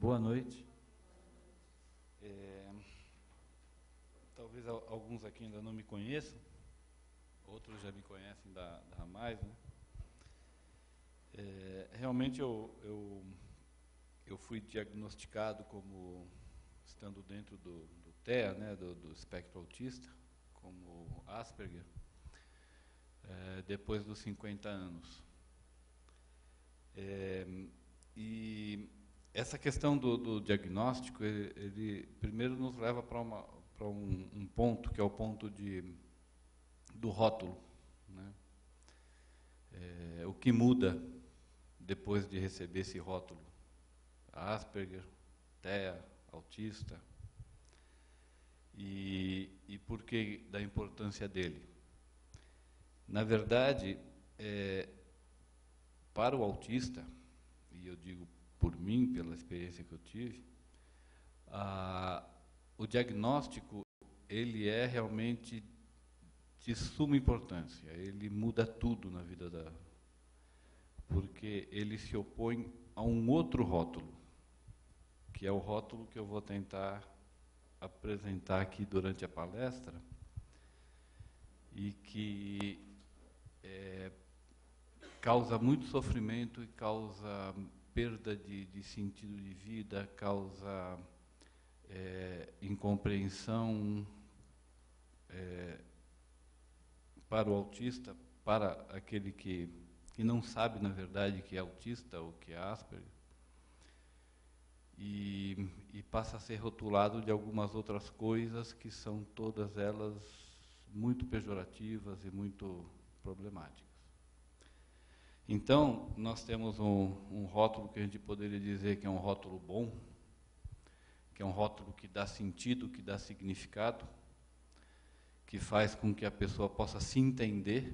Boa noite. Talvez alguns aqui ainda não me conheçam, outros já me conhecem da mais, né? Realmente eu fui diagnosticado como estando dentro do TEA, né, do espectro autista, como Asperger, depois dos 50 anos. E essa questão do diagnóstico, ele primeiro nos leva para um ponto, que é o ponto do rótulo, né? O que muda depois de receber esse rótulo? Asperger, TEA, autista. E por que da importância dele? Na verdade, para o autista, e eu digo por mim, pela experiência que eu tive, o diagnóstico, ele é realmente de suma importância. Ele muda tudo na vida porque ele se opõe a um outro rótulo, que é o rótulo que eu vou tentar apresentar aqui durante a palestra, e que causa muito sofrimento e causa perda de sentido de vida, causa incompreensão para o autista, para aquele que não sabe, na verdade, que é autista ou que é Asperger, e passa a ser rotulado de algumas outras coisas que são todas elas muito pejorativas e muito problemáticas. Então, nós temos um rótulo que a gente poderia dizer que é um rótulo bom, que é um rótulo que dá sentido, que dá significado, que faz com que a pessoa possa se entender,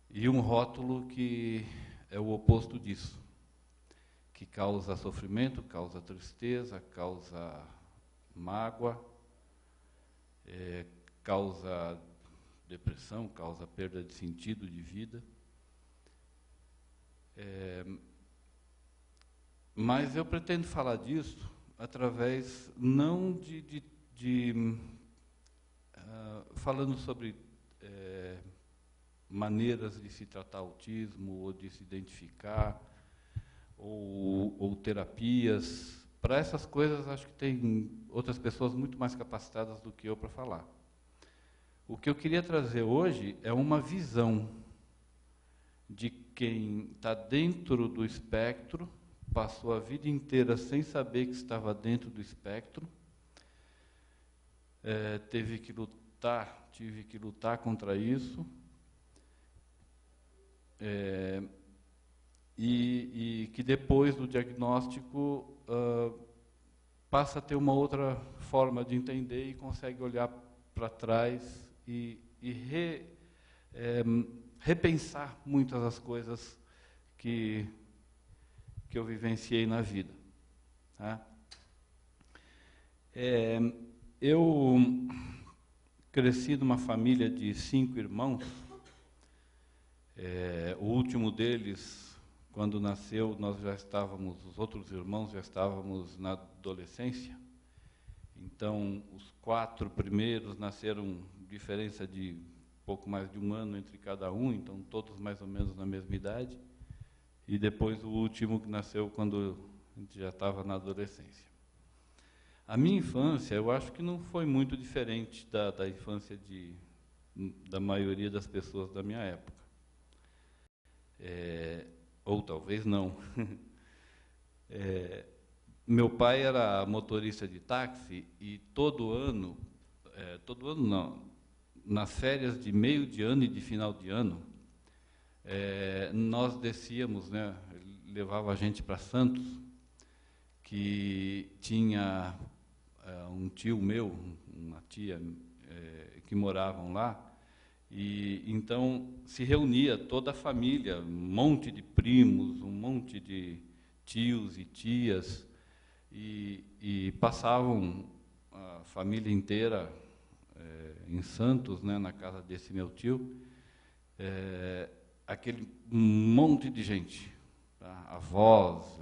e um rótulo que é o oposto disso, que causa sofrimento, causa tristeza, causa mágoa, causa depressão, causa perda de sentido de vida. Mas eu pretendo falar disso através, não falando sobre maneiras de se tratar autismo, ou de se identificar, ou terapias. Para essas coisas, acho que tem outras pessoas muito mais capacitadas do que eu para falar. O que eu queria trazer hoje é uma visão de quem está dentro do espectro, passou a vida inteira sem saber que estava dentro do espectro, tive que lutar contra isso, e que depois do diagnóstico passa a ter uma outra forma de entender e consegue olhar para trás e repensar muitas das coisas que eu vivenciei na vida. Tá? Eu cresci numa família de 5 irmãos. O último deles, quando nasceu, os outros irmãos já estávamos na adolescência. Então, os 4 primeiros nasceram diferença de pouco mais de 1 ano entre cada um, então todos mais ou menos na mesma idade. E depois o último que nasceu quando a gente já estava na adolescência. A minha infância, eu acho que não foi muito diferente da infância da maioria das pessoas da minha época. Ou talvez não. Meu pai era motorista de táxi e todo ano não, nas férias de meio de ano e de final de ano, nós descíamos, né, ele levava a gente para Santos, que tinha um tio meu, uma tia, que moravam lá, e então se reunia toda a família, um monte de primos, um monte de tios e tias, e passavam a família inteira em Santos, né, na casa desse meu tio, aquele monte de gente, tá? Avós,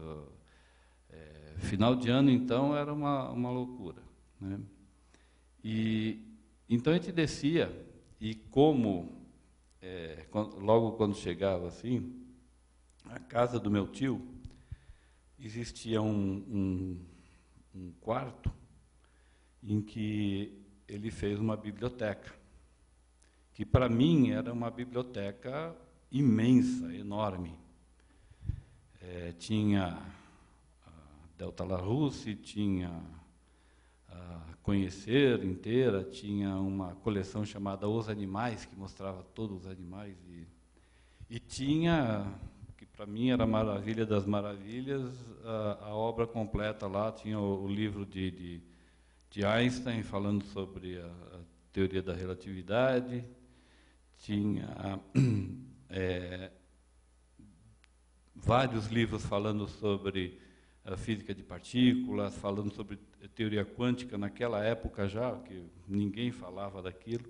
Final de ano, então, era uma loucura, né? E então a gente descia, e logo quando chegava assim, a casa do meu tio, existia um quarto em que ele fez uma biblioteca, que para mim era uma biblioteca imensa, enorme. Tinha a Delta La Russe, tinha a Conhecer inteira, tinha uma coleção chamada Os Animais, que mostrava todos os animais, e tinha, que para mim era a maravilha das maravilhas, a obra completa lá, tinha o livro de Einstein, falando sobre a teoria da relatividade, tinha vários livros falando sobre a física de partículas, falando sobre teoria quântica, naquela época já, que ninguém falava daquilo.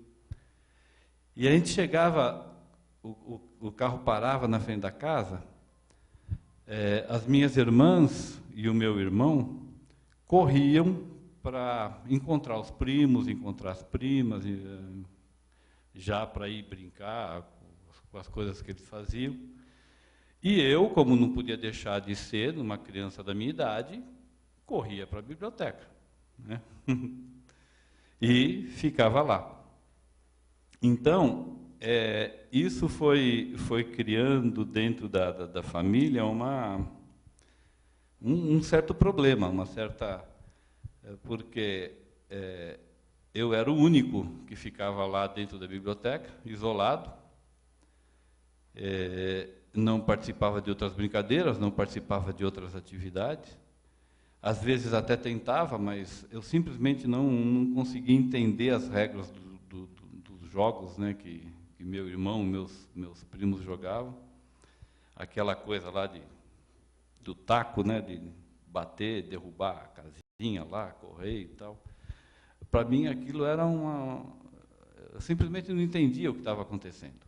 E a gente chegava, o carro parava na frente da casa, as minhas irmãs e o meu irmão corriam para encontrar os primos, encontrar as primas, já para ir brincar com as coisas que eles faziam. E eu, como não podia deixar de ser uma criança da minha idade, corria para a biblioteca, né? E ficava lá. Então, isso foi criando dentro da família um certo problema, porque eu era o único que ficava lá dentro da biblioteca, isolado, não participava de outras brincadeiras, não participava de outras atividades. Às vezes até tentava, mas eu simplesmente não conseguia entender as regras dos jogos, né, que meu irmão, meus primos jogavam. Aquela coisa lá do taco, né, de bater, derrubar a casinha lá, correr e tal. Para mim aquilo era eu simplesmente não entendia o que estava acontecendo.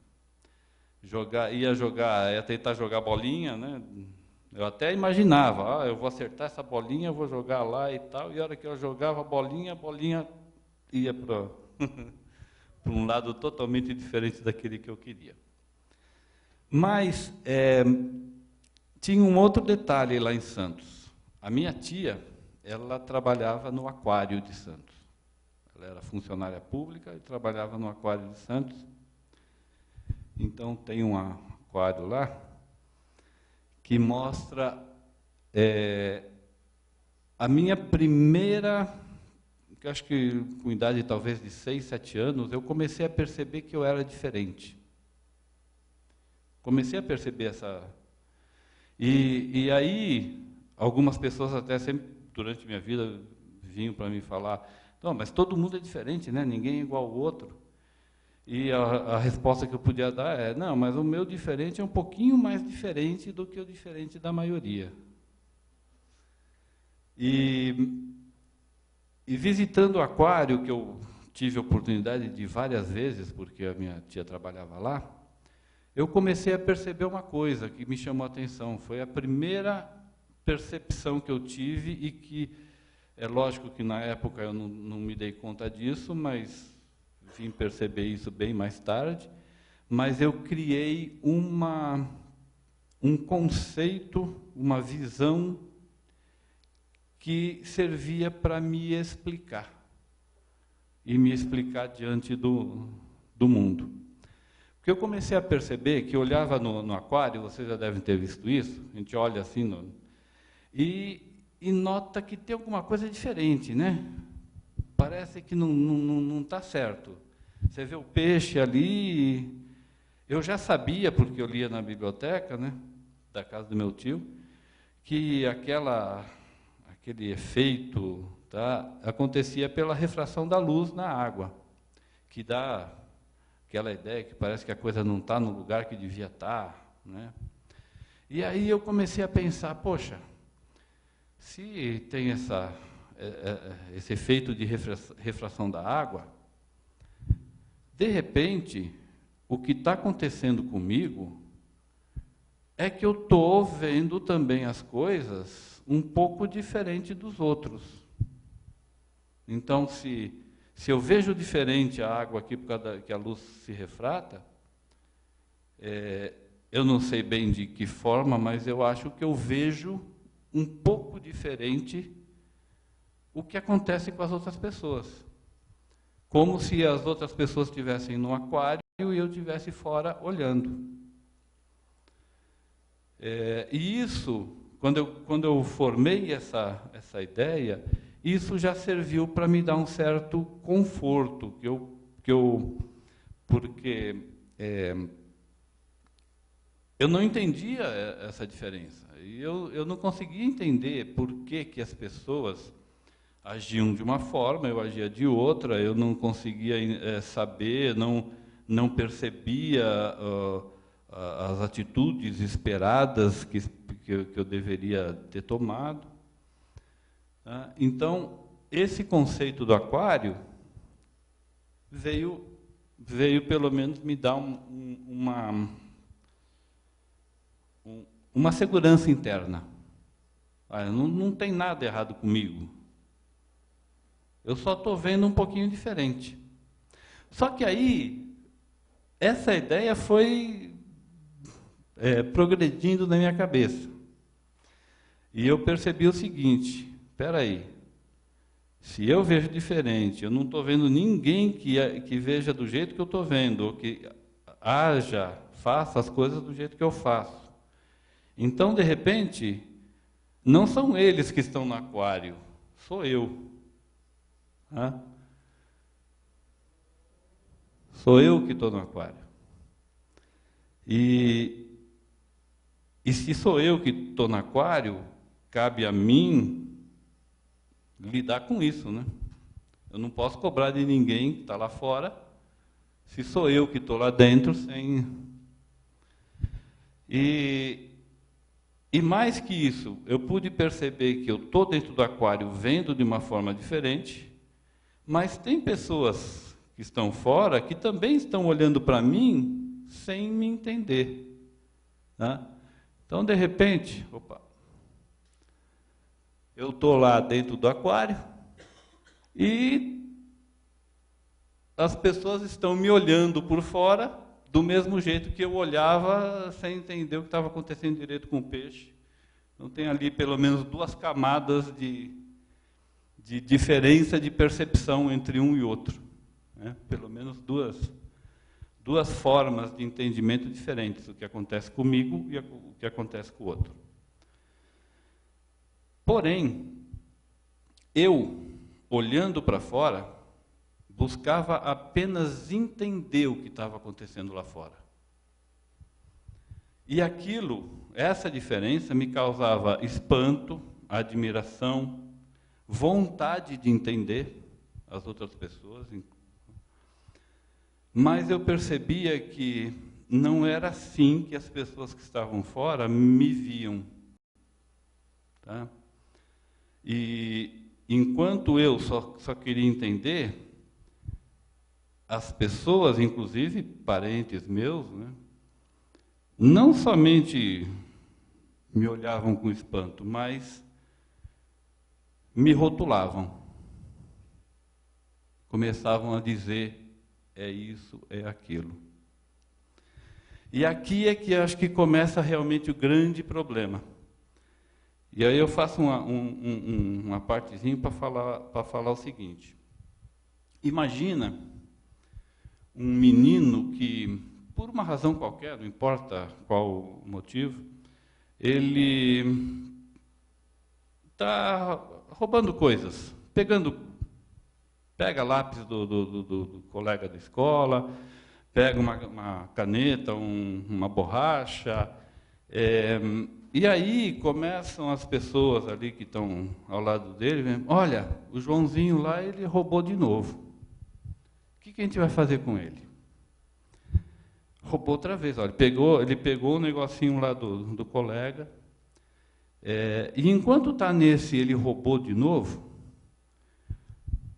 Ia tentar jogar bolinha, né? Eu até imaginava, eu vou acertar essa bolinha, vou jogar lá e tal, e a hora que eu jogava a bolinha ia para um lado totalmente diferente daquele que eu queria. Mas tinha um outro detalhe lá em Santos. A minha tia, ela trabalhava no Aquário de Santos. Ela era funcionária pública e trabalhava no Aquário de Santos. Então, tem um aquário lá que mostra a minha primeira, que acho que com idade talvez de 6, 7 anos, eu comecei a perceber que eu era diferente. Comecei a perceber essa... E aí, algumas pessoas até sempre, durante minha vida, vinham para mim falar, não, mas todo mundo é diferente, né? Ninguém é igual ao outro. E a resposta que eu podia dar não, mas o meu diferente é um pouquinho mais diferente do que o diferente da maioria. E visitando o aquário, que eu tive a oportunidade de ir várias vezes, porque a minha tia trabalhava lá, eu comecei a perceber uma coisa que me chamou a atenção. Foi a primeira percepção que eu tive e que, é lógico que na época eu não me dei conta disso, mas vim perceber isso bem mais tarde, mas eu criei um conceito, uma visão que servia para me explicar, e me explicar diante do mundo. Porque eu comecei a perceber que eu olhava no aquário, vocês já devem ter visto isso, a gente olha assim, e nota que tem alguma coisa diferente, né? Parece que não está certo. Você vê o peixe ali, eu já sabia, porque eu lia na biblioteca, né, da casa do meu tio, que aquele efeito, tá, acontecia pela refração da luz na água, que dá aquela ideia que parece que a coisa não está no lugar que devia estar, né? E aí eu comecei a pensar, poxa, se tem esse efeito de refração da água, de repente, o que está acontecendo comigo é que eu estou vendo também as coisas um pouco diferente dos outros. Então, se eu vejo diferente a água aqui por causa que a luz se refrata, eu não sei bem de que forma, mas eu acho que eu vejo um pouco diferente o que acontece com as outras pessoas. Como se as outras pessoas estivessem no aquário e eu estivesse fora olhando. E isso, quando eu formei essa ideia, isso já serviu para me dar um certo conforto, porque eu não entendia essa diferença. E eu não conseguia entender por que as pessoas agiam de uma forma, eu agia de outra, eu não conseguia saber, não percebia as atitudes esperadas que eu deveria ter tomado. Então, esse conceito do aquário veio pelo menos me dar uma segurança interna. Não tem nada errado comigo. Eu só estou vendo um pouquinho diferente. Só que aí, essa ideia foi progredindo na minha cabeça. E eu percebi o seguinte: espera aí, se eu vejo diferente, eu não estou vendo ninguém que veja do jeito que eu estou vendo, ou que faça as coisas do jeito que eu faço. Então, de repente, não são eles que estão no aquário, sou eu. Sou eu que estou no aquário. E se sou eu que estou no aquário, cabe a mim lidar com isso, né? Eu não posso cobrar de ninguém que está lá fora, se sou eu que estou lá dentro, E mais que isso, eu pude perceber que eu estou dentro do aquário vendo de uma forma diferente, mas tem pessoas que estão fora que também estão olhando para mim sem me entender. Então, de repente, eu estou lá dentro do aquário e as pessoas estão me olhando por fora do mesmo jeito que eu olhava sem entender o que estava acontecendo direito com o peixe. Então, tem ali pelo menos 2 camadas de diferença de percepção entre um e outro. Pelo menos duas formas de entendimento diferentes, o que acontece comigo e o que acontece com o outro. Porém, eu, olhando para fora, buscava apenas entender o que estava acontecendo lá fora. E essa diferença me causava espanto, admiração, vontade de entender as outras pessoas. Mas eu percebia que não era assim que as pessoas que estavam fora me viam. E enquanto eu só queria entender, as pessoas, inclusive parentes meus, não somente me olhavam com espanto, mas me rotulavam. Começavam a dizer: é isso, é aquilo. E aqui é que acho que começa realmente o grande problema. E aí eu faço uma partezinha para falar o seguinte. Imagina um menino que, por uma razão qualquer, não importa qual o motivo, ele está roubando coisas, pega lápis do colega da escola, pega uma caneta, uma borracha, e aí começam as pessoas ali que estão ao lado dele, olha, o Joãozinho lá, ele roubou de novo. O que a gente vai fazer com ele? Roubou outra vez, olha, ele pegou o negocinho lá do colega, e enquanto está nesse ele roubou de novo,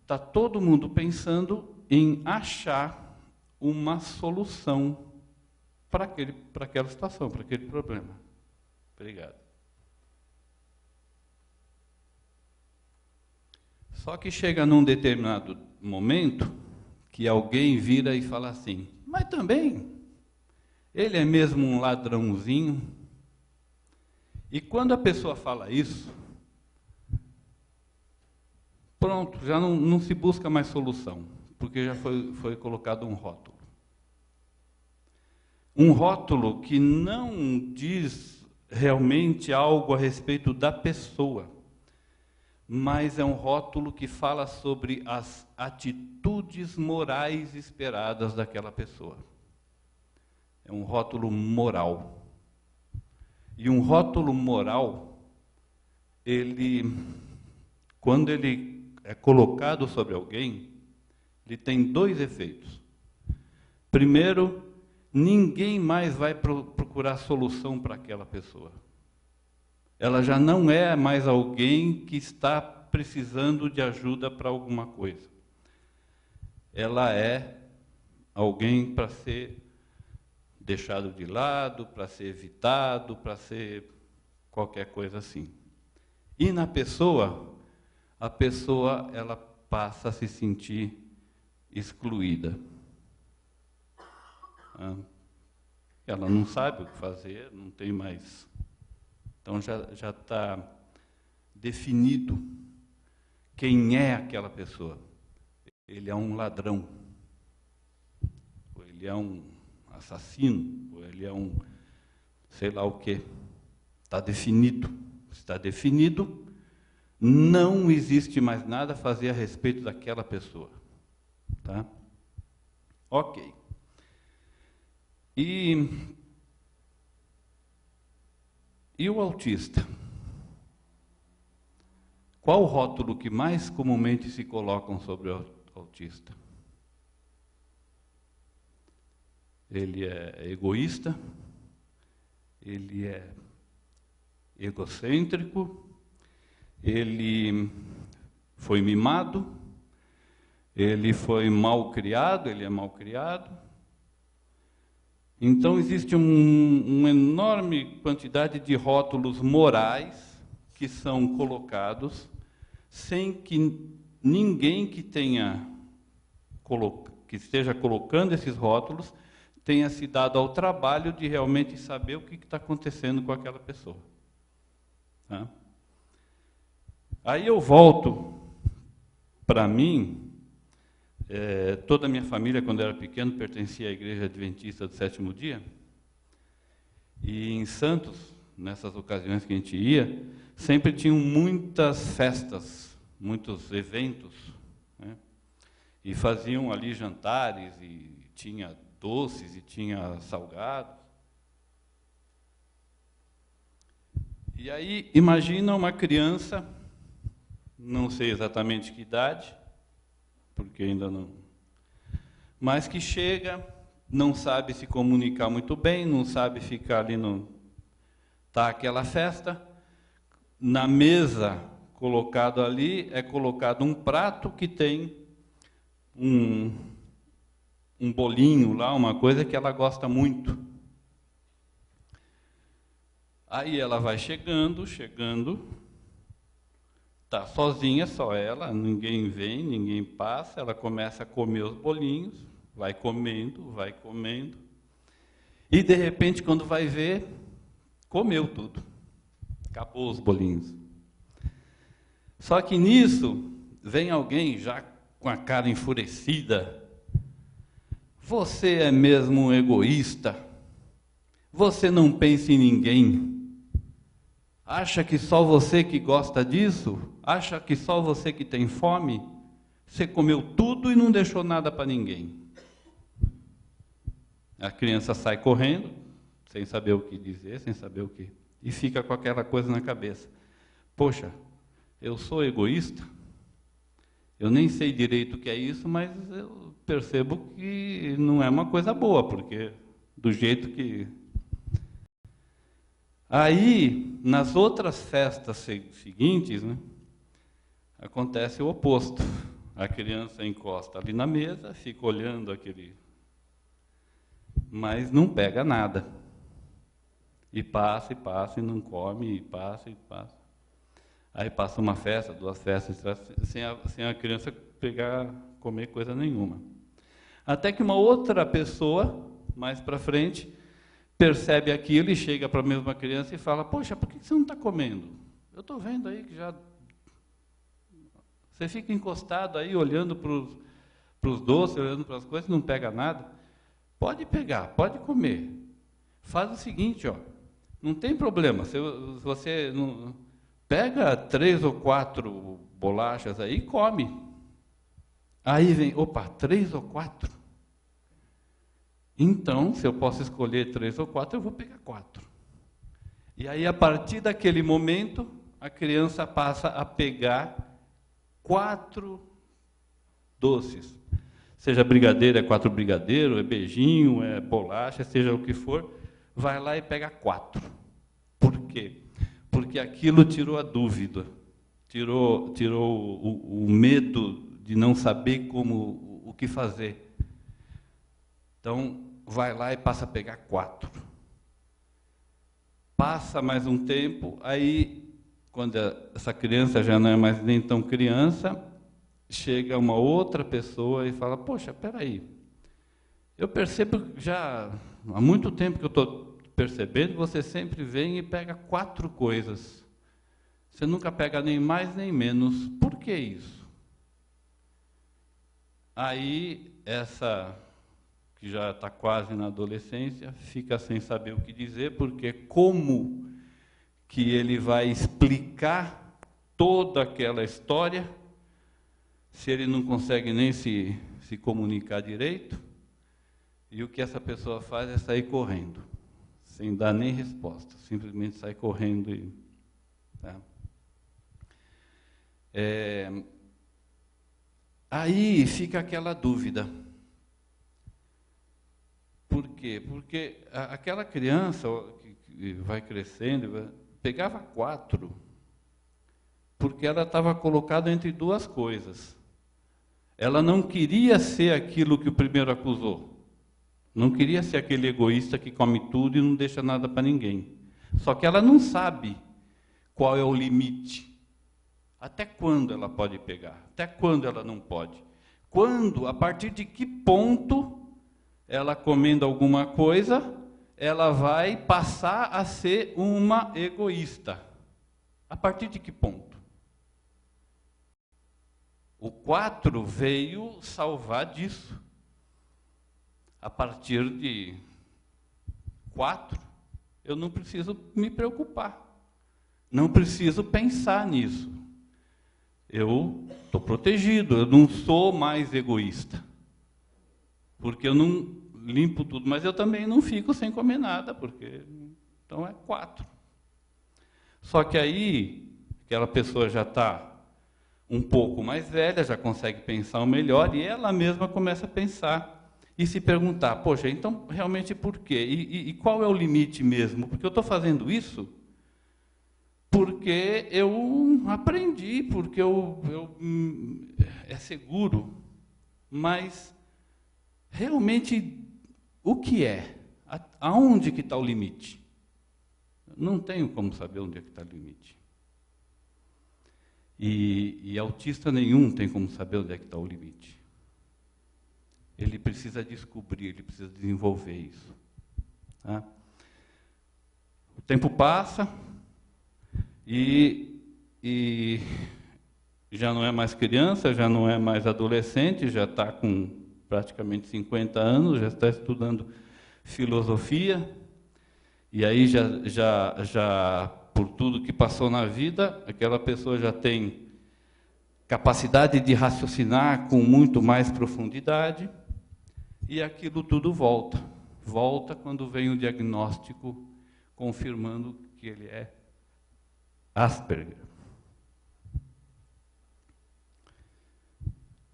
está todo mundo pensando em achar uma solução para aquela situação, para aquele problema. Obrigado. Só que chega num determinado momento que alguém vira e fala assim, mas também, ele é mesmo um ladrãozinho. E quando a pessoa fala isso, pronto, já não se busca mais solução, porque já foi colocado um rótulo. Um rótulo que não diz realmente algo a respeito da pessoa, mas é um rótulo que fala sobre as atitudes morais esperadas daquela pessoa. É um rótulo moral. E um rótulo moral, quando ele é colocado sobre alguém, ele tem dois efeitos. Primeiro, ninguém mais vai procurar solução para aquela pessoa. Ela já não é mais alguém que está precisando de ajuda para alguma coisa. Ela é alguém para ser deixado de lado, para ser evitado, para ser qualquer coisa assim. E na pessoa, a pessoa ela passa a se sentir excluída. Ela não sabe o que fazer, não tem mais. Então já está definido quem é aquela pessoa. Ele é um ladrão, ou ele é um assassino, ou ele é um sei lá o quê. Está definido. Está definido, não existe mais nada a fazer a respeito daquela pessoa. Tá? Ok. E o autista? Qual o rótulo que mais comumente se colocam sobre o autista? Ele é egoísta, ele é egocêntrico, ele foi mimado, ele foi mal criado, ele é mal criado. Então, existe uma enorme quantidade de rótulos morais que são colocados sem que ninguém que esteja colocando esses rótulos tenha se dado ao trabalho de realmente saber o que está acontecendo com aquela pessoa. Tá? Aí eu volto para mim. Toda a minha família, quando eu era pequeno, pertencia à Igreja Adventista do Sétimo Dia. E em Santos, nessas ocasiões que a gente ia, sempre tinham muitas festas, muitos eventos, né? E faziam ali jantares, e tinha doces, e tinha salgados. E aí, imagina uma criança, não sei exatamente que idade, porque ainda não... Mas que chega, não sabe se comunicar muito bem, não sabe ficar ali no... Tá aquela festa, na mesa colocado ali, é colocado um prato que tem um bolinho lá, uma coisa que ela gosta muito. Aí ela vai chegando, está sozinha, só ela, ninguém vem, ninguém passa, ela começa a comer os bolinhos, vai comendo, e de repente, quando vai ver, comeu tudo, acabou os bolinhos. Só que nisso, vem alguém já com a cara enfurecida, você é mesmo um egoísta, você não pensa em ninguém, acha que só você que gosta disso? Acha que só você que tem fome? Você comeu tudo e não deixou nada para ninguém. A criança sai correndo, sem saber o que dizer, sem saber o que... E fica com aquela coisa na cabeça. Poxa, eu sou egoísta? Eu nem sei direito o que é isso, mas eu percebo que não é uma coisa boa, porque do jeito que... Aí, nas outras festas seguintes, né, acontece o oposto. A criança encosta ali na mesa, fica olhando aquele... Mas não pega nada. E passa, e não come, e passa, e passa. Aí passa uma festa, 2 festas, sem a criança comer coisa nenhuma. Até que uma outra pessoa, mais para frente, percebe aquilo e chega para a mesma criança e fala: poxa, por que você não está comendo? Eu estou vendo aí que já... Você fica encostado aí, olhando para os doces, olhando para as coisas, não pega nada. Pode pegar, pode comer. Faz o seguinte, ó, não tem problema, se você não, pega 3 ou 4 bolachas aí e come. Aí vem, opa, 3 ou 4? Então, se eu posso escolher 3 ou 4, eu vou pegar 4. E aí, a partir daquele momento, a criança passa a pegar 4 doces. Seja brigadeiro, é 4 brigadeiros, é beijinho, é bolacha, seja o que for, vai lá e pega 4. Por quê? Porque aquilo tirou a dúvida, tirou o medo de não saber o que fazer. Então, vai lá e passa a pegar 4. Passa mais um tempo, aí, quando essa criança já não é mais nem tão criança, chega uma outra pessoa e fala: poxa, espera aí, eu percebo já há muito tempo que eu estou percebendo, você sempre vem e pega 4 coisas. Você nunca pega nem mais nem menos. Por que isso? Aí, essa que já está quase na adolescência, fica sem saber o que dizer, porque como que ele vai explicar toda aquela história se ele não consegue nem se comunicar direito? E o que essa pessoa faz é sair correndo, sem dar nem resposta, simplesmente sai correndo. Tá? Aí fica aquela dúvida. Por quê? Porque aquela criança que vai crescendo, pegava 4, porque ela estava colocada entre 2 coisas. Ela não queria ser aquilo que o primeiro acusou. Não queria ser aquele egoísta que come tudo e não deixa nada para ninguém. Só que ela não sabe qual é o limite. Até quando ela pode pegar? Até quando ela não pode? Quando, a partir de que ponto, ela comendo alguma coisa, ela vai passar a ser uma egoísta? A partir de que ponto? O 4 veio salvar disso. A partir de 4, eu não preciso me preocupar. Não preciso pensar nisso. Eu estou protegido, eu não sou mais egoísta. Porque eu não limpo tudo, mas eu também não fico sem comer nada, porque então é 4. Só que aí, aquela pessoa já está um pouco mais velha, já consegue pensar o melhor, e ela mesma começa a pensar e se perguntar: poxa, então realmente por quê? E qual é o limite mesmo? Porque eu estou fazendo isso porque eu aprendi, porque é seguro, mas realmente o que é? Aonde que está o limite? Não tenho como saber onde é que está o limite. E autista nenhum tem como saber onde é que está o limite. Ele precisa descobrir, ele precisa desenvolver isso. Tá? O tempo passa e já não é mais criança, já não é mais adolescente, já está com praticamente 50 anos, já está estudando filosofia, e aí já por tudo que passou na vida, aquela pessoa já tem capacidade de raciocinar com muito mais profundidade, e aquilo tudo volta. Volta quando vem o diagnóstico confirmando que ele é Asperger.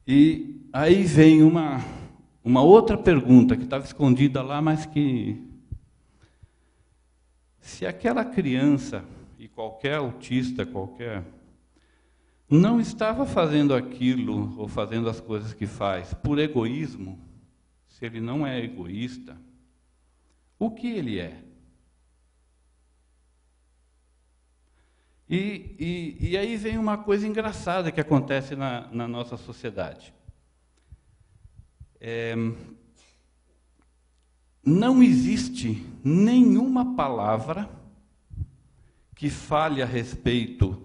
E aí vem uma outra pergunta que estava escondida lá, mas que... Se aquela criança, e qualquer autista, não estava fazendo aquilo, ou fazendo as coisas que faz, por egoísmo, se ele não é egoísta, o que ele é? E aí vem uma coisa engraçada que acontece na nossa sociedade. Não existe nenhuma palavra que fale a respeito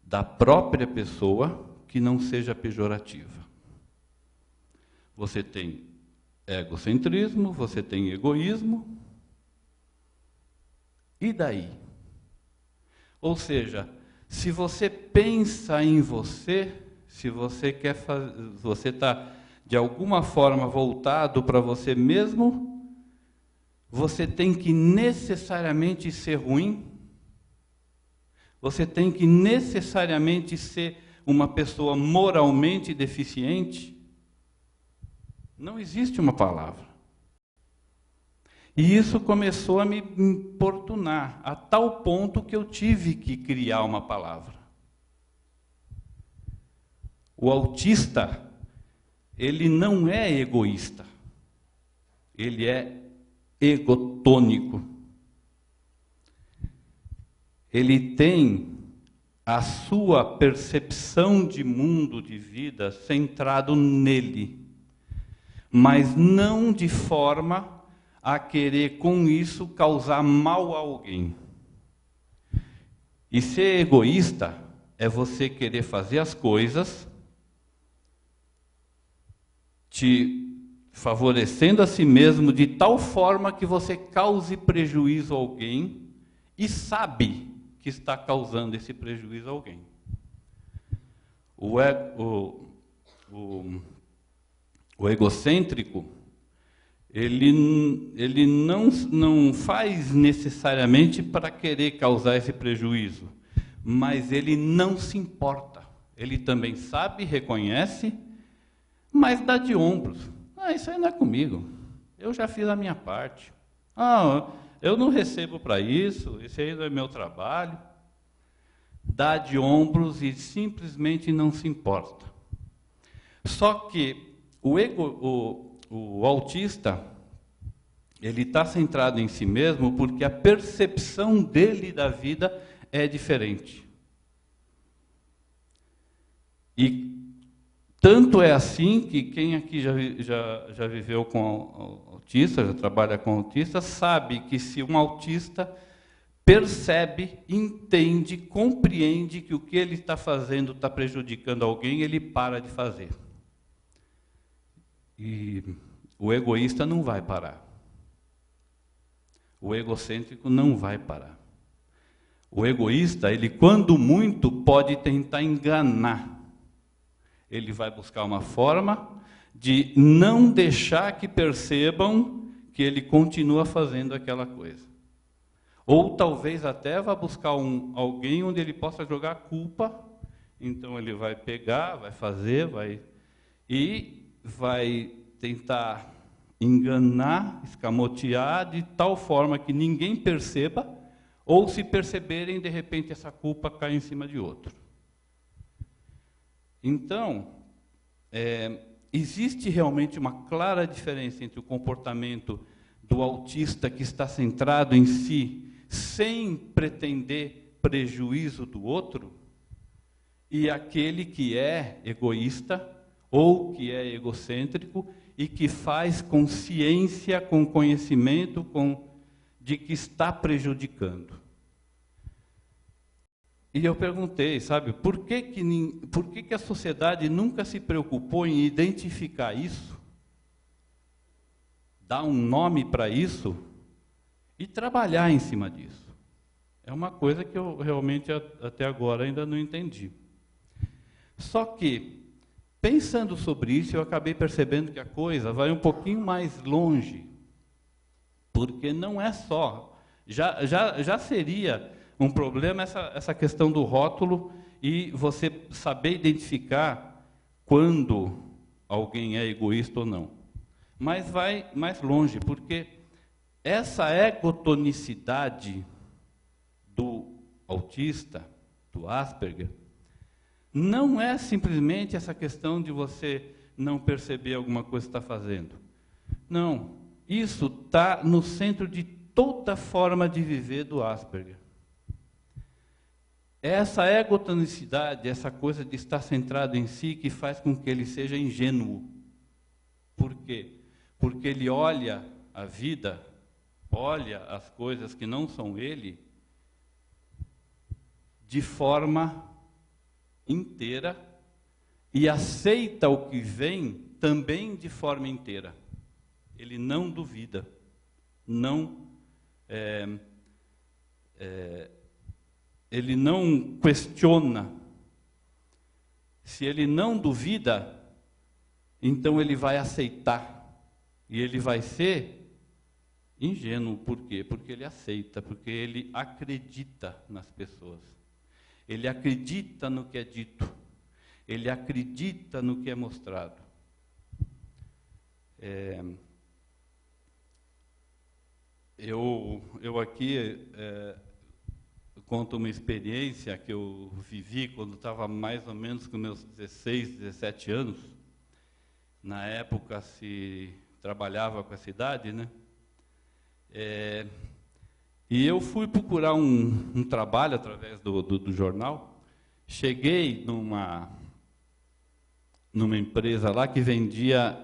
da própria pessoa que não seja pejorativa. Você tem egocentrismo, você tem egoísmo, e daí? Ou seja, se você pensa em você, se você quer fazer, você está de alguma forma voltado para você mesmo, você tem que necessariamente ser ruim, você tem que necessariamente ser uma pessoa moralmente deficiente. Não existe uma palavra. E isso começou a me importunar, a tal ponto que eu tive que criar uma palavra. O autista, ele não é egoísta, ele é egotônico. Ele tem a sua percepção de mundo, de vida, centrado nele, mas não de forma a querer com isso causar mal a alguém. E ser egoísta é você querer fazer as coisas te favorecendo a si mesmo de tal forma que você cause prejuízo a alguém e sabe que está causando esse prejuízo a alguém. O egocêntrico, ele não faz necessariamente para querer causar esse prejuízo, mas ele não se importa. Ele também sabe, reconhece, mas dá de ombros. Isso aí não é comigo. Eu já fiz a minha parte. Eu não recebo para isso, esse aí não é meu trabalho. Dá de ombros e simplesmente não se importa. Só que o autista, ele está centrado em si mesmo porque a percepção dele da vida é diferente. E tanto é assim que quem aqui já viveu com autista, já trabalha com autista, sabe que se um autista percebe, entende, compreende que o que ele está fazendo está prejudicando alguém, ele para de fazer. E o egoísta não vai parar. O egocêntrico não vai parar. O egoísta, ele quando muito pode tentar enganar. Ele vai buscar uma forma de não deixar que percebam que ele continua fazendo aquela coisa. Ou talvez até vá buscar alguém onde ele possa jogar culpa. Então ele vai pegar, vai fazer, vai tentar enganar, escamotear de tal forma que ninguém perceba, ou se perceberem, de repente essa culpa cai em cima de outro. Então, existe realmente uma clara diferença entre o comportamento do autista que está centrado em si, sem pretender prejuízo do outro, e aquele que é egoísta ou que é egocêntrico e que faz consciência, com conhecimento, de que está prejudicando. E eu perguntei, sabe, por que a sociedade nunca se preocupou em identificar isso, dar um nome para isso e trabalhar em cima disso? É uma coisa que eu realmente até agora ainda não entendi. Só que, pensando sobre isso, eu acabei percebendo que a coisa vai um pouquinho mais longe, porque não é só, já seria um problema essa questão do rótulo e você saber identificar quando alguém é egoísta ou não. Mas vai mais longe, porque essa egotonicidade do autista, do Asperger, não é simplesmente essa questão de você não perceber alguma coisa que está fazendo. Não, isso está no centro de toda forma de viver do Asperger. É essa egotonicidade, essa coisa de estar centrado em si, que faz com que ele seja ingênuo. Por quê? Porque ele olha a vida, olha as coisas que não são ele, de forma inteira, e aceita o que vem também de forma inteira. Ele não duvida, ele não questiona. Se ele não duvida, então ele vai aceitar. E ele vai ser ingênuo. Por quê? Porque ele aceita, porque ele acredita nas pessoas. Ele acredita no que é dito. Ele acredita no que é mostrado. Eu aqui conto uma experiência que eu vivi quando estava mais ou menos com meus 16, 17 anos. Na época se trabalhava com essa idade, né? E eu fui procurar um trabalho através do jornal. Cheguei numa empresa lá que vendia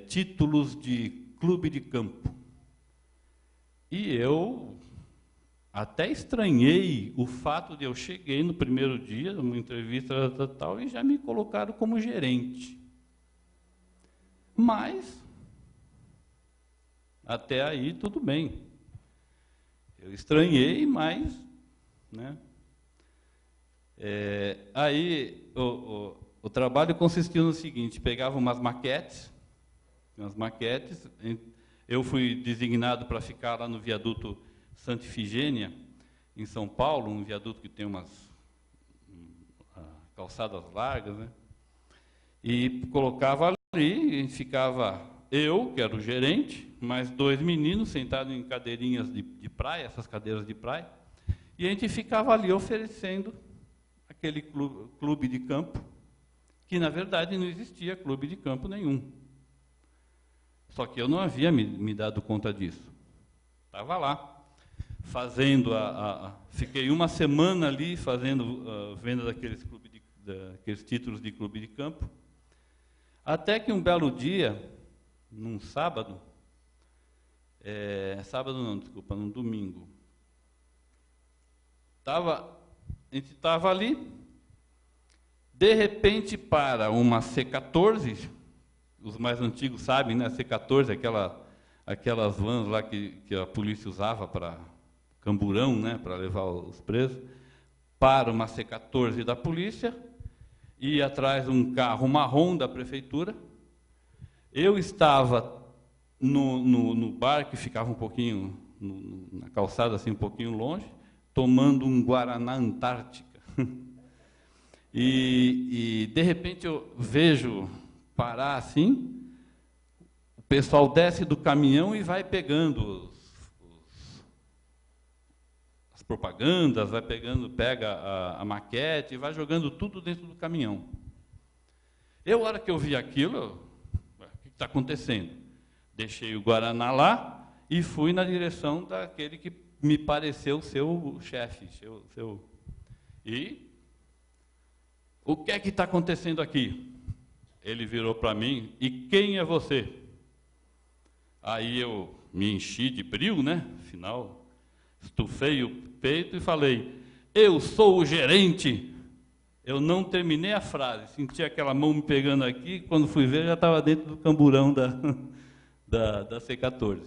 títulos de clube de campo. E eu até estranhei o fato de eu cheguei no primeiro dia, numa entrevista tal, e já me colocaram como gerente. Mas, até aí, tudo bem. Eu estranhei, mas, né? Aí, o trabalho consistiu no seguinte: pegava umas maquetes, eu fui designado para ficar lá no viaduto Santa Ifigênia, em São Paulo, um viaduto que tem umas calçadas largas, né? E colocava ali, e ficava eu, que era o gerente, mais 2 meninos sentados em cadeirinhas de praia, essas cadeiras de praia, e a gente ficava ali oferecendo aquele clube de campo, que na verdade não existia clube de campo nenhum. Só que eu não havia me dado conta disso. Estava lá, fazendo fiquei uma semana ali fazendo venda daqueles títulos de clube de campo, até que um belo dia, num sábado, num domingo, a gente estava ali, de repente para uma C14, os mais antigos sabem, né? A C14, aquelas vans lá que a polícia usava para camburão, né? Para levar os presos, para uma C14 da polícia, e atrás um carro marrom da prefeitura. Eu estava no bar, que ficava um pouquinho, na calçada, assim, um pouquinho longe, tomando um Guaraná Antártica. E de repente, eu vejo parar assim, o pessoal desce do caminhão e vai pegando as propagandas, pega a maquete e vai jogando tudo dentro do caminhão. A hora que eu vi aquilo, o que está acontecendo? Deixei o Guaraná lá e fui na direção daquele que me pareceu ser o chefe. E o que é que está acontecendo aqui? Ele virou para mim: e quem é você? Aí eu me enchi de brio, né? Afinal, estufei o peito e falei: eu sou o gerente. Eu não terminei a frase, senti aquela mão me pegando aqui, quando fui ver já estava dentro do camburão da C14.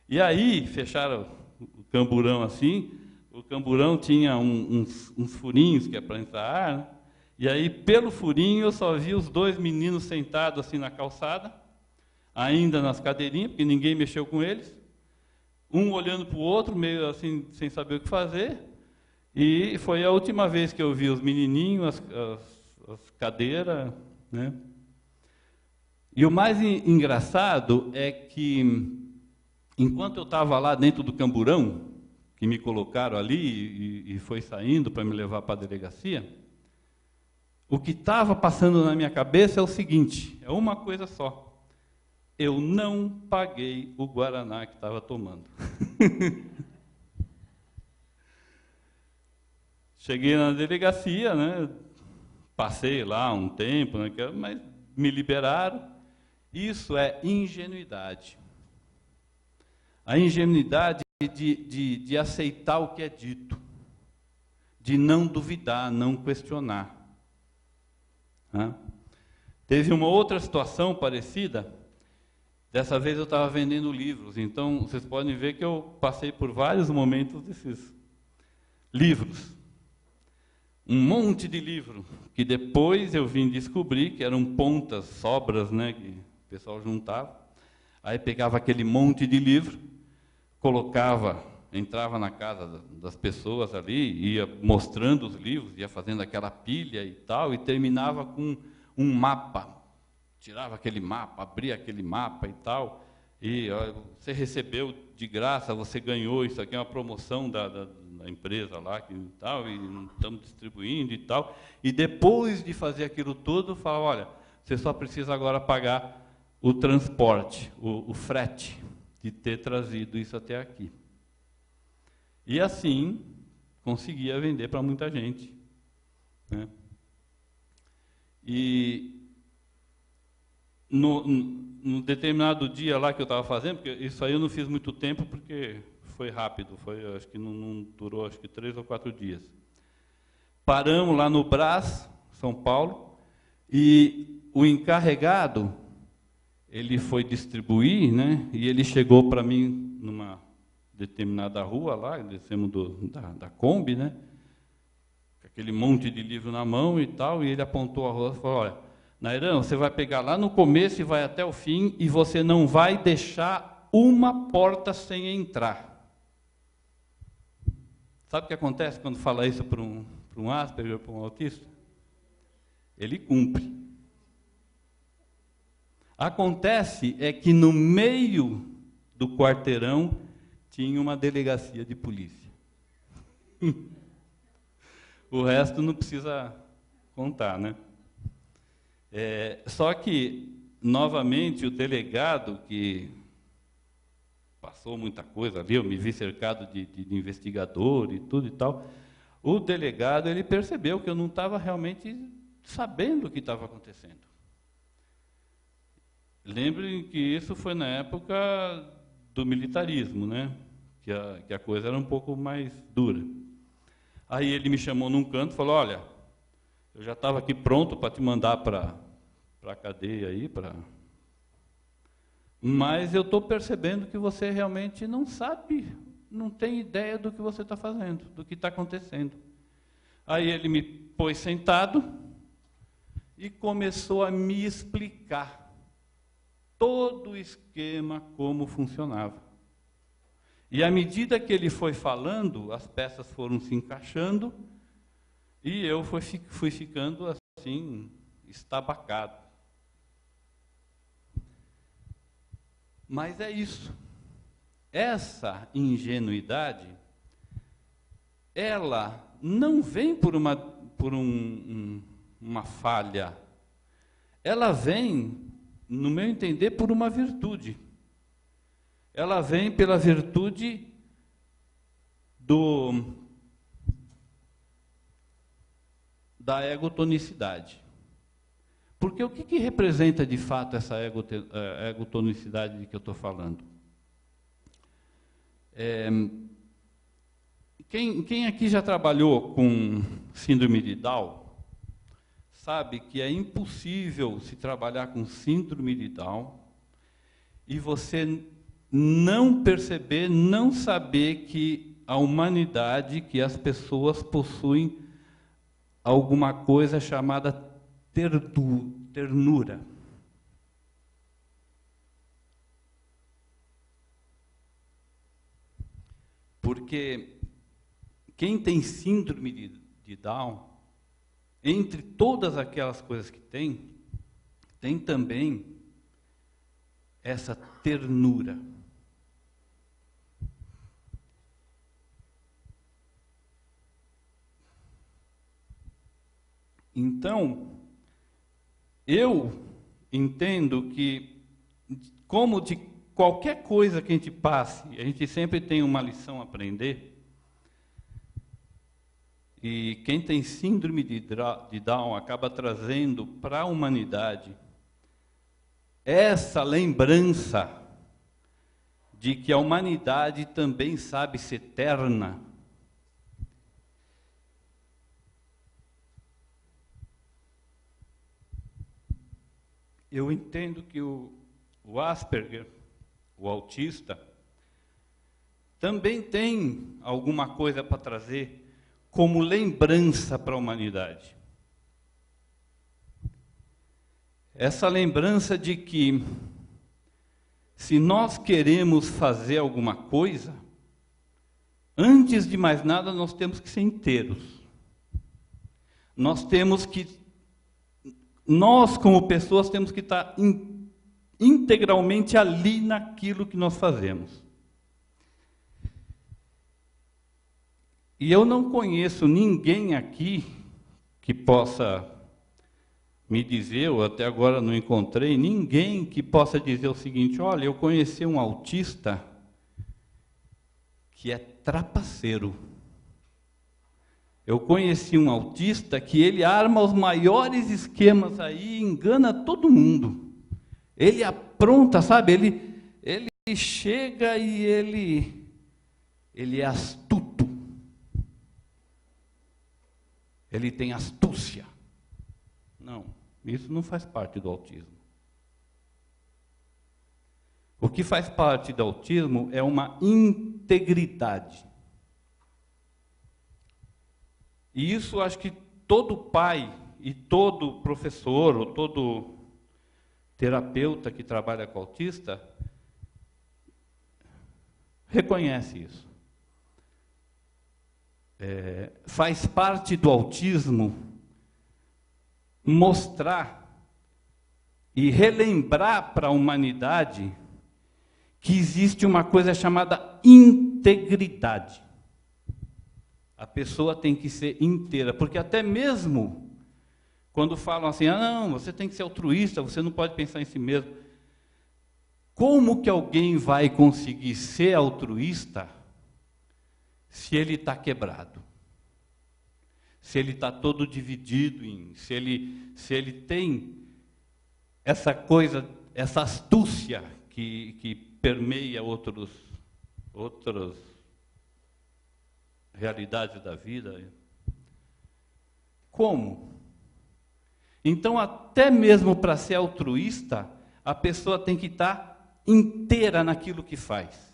E aí fecharam o camburão assim, o camburão tinha uns furinhos que é para entrar ar, né? E aí, pelo furinho, eu só vi os 2 meninos sentados assim na calçada, ainda nas cadeirinhas, porque ninguém mexeu com eles, um olhando para o outro, meio assim, sem saber o que fazer, e foi a última vez que eu vi os menininhos, as cadeiras, né? E o mais engraçado é que, enquanto eu estava lá dentro do camburão, que me colocaram ali e foi saindo para me levar para a delegacia, o que estava passando na minha cabeça é o seguinte, é uma coisa só: eu não paguei o Guaraná que estava tomando. Cheguei na delegacia, né? Passei lá um tempo, né? Mas me liberaram. Isso é ingenuidade. A ingenuidade de aceitar o que é dito, de não duvidar, não questionar. Né? Teve uma outra situação parecida. Dessa vez eu estava vendendo livros, então vocês podem ver que eu passei por vários momentos desses livros. Um monte de livro, que depois eu vim descobrir que eram pontas, sobras, né, que o pessoal juntava. Aí pegava aquele monte de livro, colocava, entrava na casa das pessoas ali, ia mostrando os livros, ia fazendo aquela pilha e tal, e terminava com um mapa. Tirava aquele mapa, abria aquele mapa e tal, e ó, você recebeu de graça, você ganhou, isso aqui é uma promoção da empresa lá, que, tal, e estamos distribuindo e tal. E depois de fazer aquilo tudo, fala, olha, você só precisa agora pagar o transporte, o frete, de ter trazido isso até aqui. E assim, conseguia vender para muita gente. Né? E num determinado dia lá que eu estava fazendo, porque isso aí eu não fiz muito tempo, porque foi rápido, acho que não durou, acho que 3 ou 4 dias. Paramos lá no Brás, São Paulo, e o encarregado, ele foi distribuir, né, e ele chegou para mim numa determinada rua lá, descemos da Kombi, né, com aquele monte de livro na mão e tal, e ele apontou a rua e falou, olha, Nairão, você vai pegar lá no começo e vai até o fim, e você não vai deixar uma porta sem entrar. Sabe o que acontece quando fala isso para um Asperger, para um autista? Ele cumpre. Acontece é que no meio do quarteirão tinha uma delegacia de polícia. O resto não precisa contar, né? Só que, novamente, o delegado, que passou muita coisa ali, eu me vi cercado de investigador e tudo e tal, o delegado, ele percebeu que eu não estava realmente sabendo o que estava acontecendo. Lembrem que isso foi na época do militarismo, né? Que a coisa era um pouco mais dura. Aí ele me chamou num canto e falou, olha, eu já estava aqui pronto para te mandar para a cadeia aí, mas eu estou percebendo que você realmente não sabe, não tem ideia do que você está fazendo, do que está acontecendo. Aí ele me pôs sentado e começou a me explicar todo o esquema, como funcionava. E à medida que ele foi falando, as peças foram se encaixando, e eu fui ficando assim, estabacado. Mas é isso. Essa ingenuidade, ela não vem por uma falha. Ela vem, no meu entender, por uma virtude. Ela vem pela virtude da egotonicidade. Porque o que representa de fato essa egotonicidade de que eu estou falando? Quem aqui já trabalhou com síndrome de Down, sabe que é impossível se trabalhar com síndrome de Down e você não perceber, não saber que a humanidade, que as pessoas possuem alguma coisa chamada ternura. Porque quem tem síndrome de Down, entre todas aquelas coisas que tem também essa ternura. Então, eu entendo que, como de qualquer coisa que a gente passe, a gente sempre tem uma lição a aprender. E quem tem síndrome de Down acaba trazendo para a humanidade essa lembrança de que a humanidade também sabe ser eterna. Eu entendo que o Asperger, o autista, também tem alguma coisa para trazer como lembrança para a humanidade. Essa lembrança de que, se nós queremos fazer alguma coisa, antes de mais nada, nós temos que ser inteiros. Nós, como pessoas, temos que estar integralmente ali naquilo que nós fazemos. E eu não conheço ninguém aqui que possa me dizer, ou até agora não encontrei, ninguém que possa dizer o seguinte: olha, eu conheci um autista que é trapaceiro. Eu conheci um autista que ele arma os maiores esquemas aí, engana todo mundo. Ele apronta, sabe? Ele chega e ele é astuto. Ele tem astúcia. Não, isso não faz parte do autismo. O que faz parte do autismo é uma integridade. E isso acho que todo pai e todo professor ou todo terapeuta que trabalha com autista reconhece isso. Faz parte do autismo mostrar e relembrar para a humanidade que existe uma coisa chamada integridade. A pessoa tem que ser inteira, porque até mesmo quando falam assim, não, você tem que ser altruísta, você não pode pensar em si mesmo. Como que alguém vai conseguir ser altruísta se ele está quebrado? Se ele está todo dividido, se ele tem essa coisa, essa astúcia que permeia outras realidades da vida. Como? Então, até mesmo para ser altruísta, a pessoa tem que estar inteira naquilo que faz.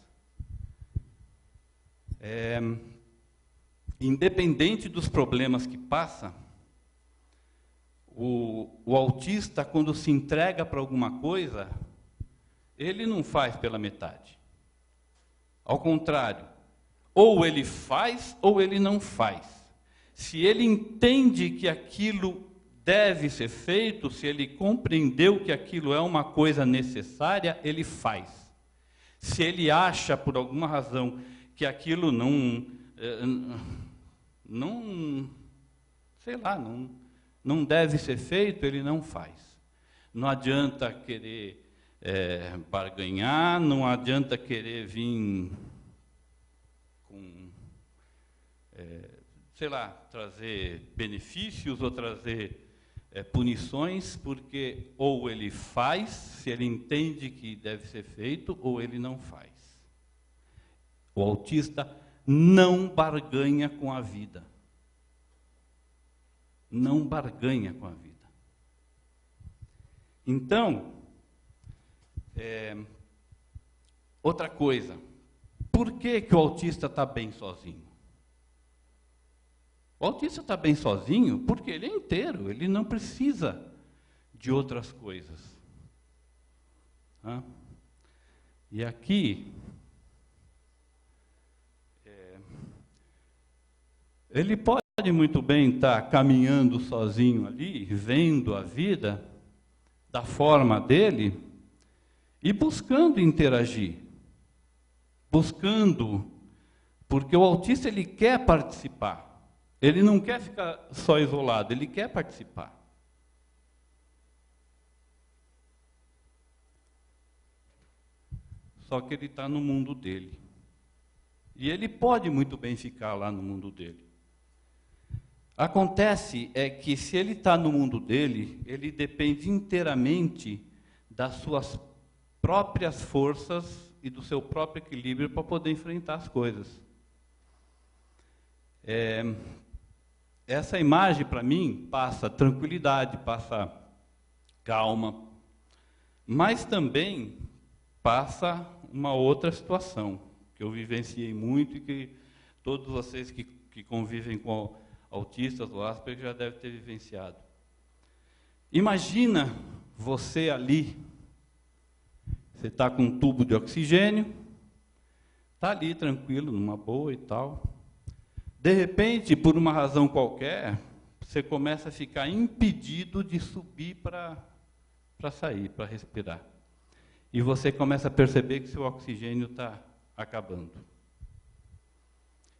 Independente dos problemas que passa, o autista, quando se entrega para alguma coisa, ele não faz pela metade. Ao contrário, ou ele faz ou ele não faz. Se ele entende que aquilo deve ser feito, se ele compreendeu que aquilo é uma coisa necessária, ele faz. Se ele acha, por alguma razão, que aquilo não deve ser feito, ele não faz. Não adianta querer barganhar, não adianta querer vir com, trazer benefícios ou trazer punições, porque ou ele faz, se ele entende que deve ser feito, ou ele não faz. O autista não barganha com a vida. Não barganha com a vida. Então, outra coisa, por que o autista está bem sozinho? O autista está bem sozinho porque ele é inteiro, ele não precisa de outras coisas. E aqui, ele pode muito bem estar caminhando sozinho ali, vendo a vida da forma dele e buscando interagir. Porque o autista ele quer participar. Ele não quer ficar só isolado, ele quer participar. Só que ele está no mundo dele. E ele pode muito bem ficar lá no mundo dele. Acontece é que se ele está no mundo dele, ele depende inteiramente das suas próprias forças e do seu próprio equilíbrio para poder enfrentar as coisas. Essa imagem, para mim, passa tranquilidade, passa calma, mas também passa uma outra situação, que eu vivenciei muito e que todos vocês que convivem com autistas ou Asperger já devem ter vivenciado. Imagina você ali, você está com um tubo de oxigênio, está ali tranquilo, numa boa e tal. De repente, por uma razão qualquer, você começa a ficar impedido de subir para sair, para respirar. E você começa a perceber que seu oxigênio está acabando.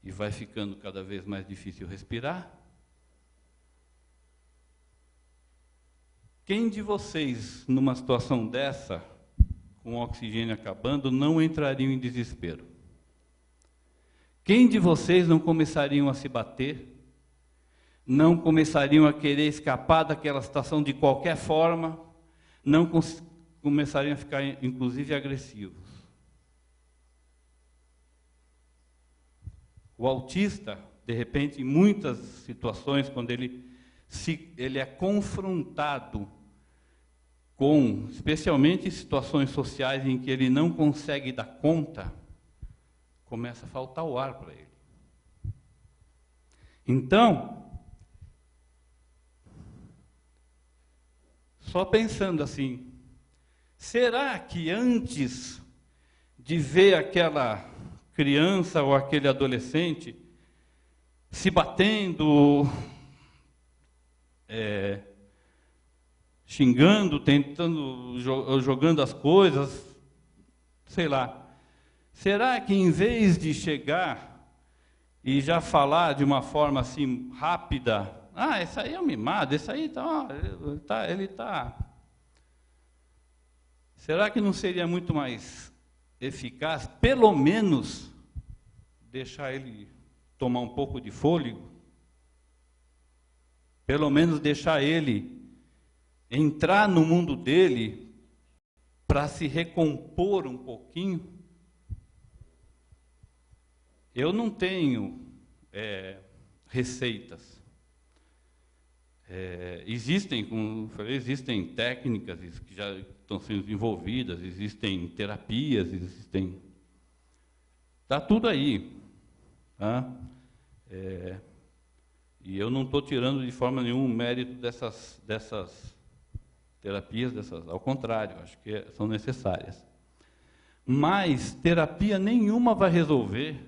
E vai ficando cada vez mais difícil respirar. Quem de vocês, numa situação dessa, com o oxigênio acabando, não entrariam em desespero? Quem de vocês não começariam a se bater? Não começariam a querer escapar daquela situação de qualquer forma? Não começariam a ficar, inclusive, agressivos? O autista, de repente, em muitas situações, quando ele é confrontado com, especialmente situações sociais em que ele não consegue dar conta, começa a faltar o ar para ele. Então, só pensando assim, será que antes de ver aquela criança ou aquele adolescente se batendo, xingando, tentando, jogando as coisas, sei lá. Será que em vez de chegar e já falar de uma forma assim rápida, esse aí é um mimado, esse aí ele está. Será que não seria muito mais eficaz, pelo menos, deixar ele tomar um pouco de fôlego? Pelo menos deixar ele entrar no mundo dele para se recompor um pouquinho? Eu não tenho receitas. Existem, como eu falei, existem técnicas que já estão sendo desenvolvidas, existem terapias, está tudo aí. Tá? E eu não estou tirando de forma nenhuma o mérito dessas terapias, ao contrário, acho que são necessárias. Mas terapia nenhuma vai resolver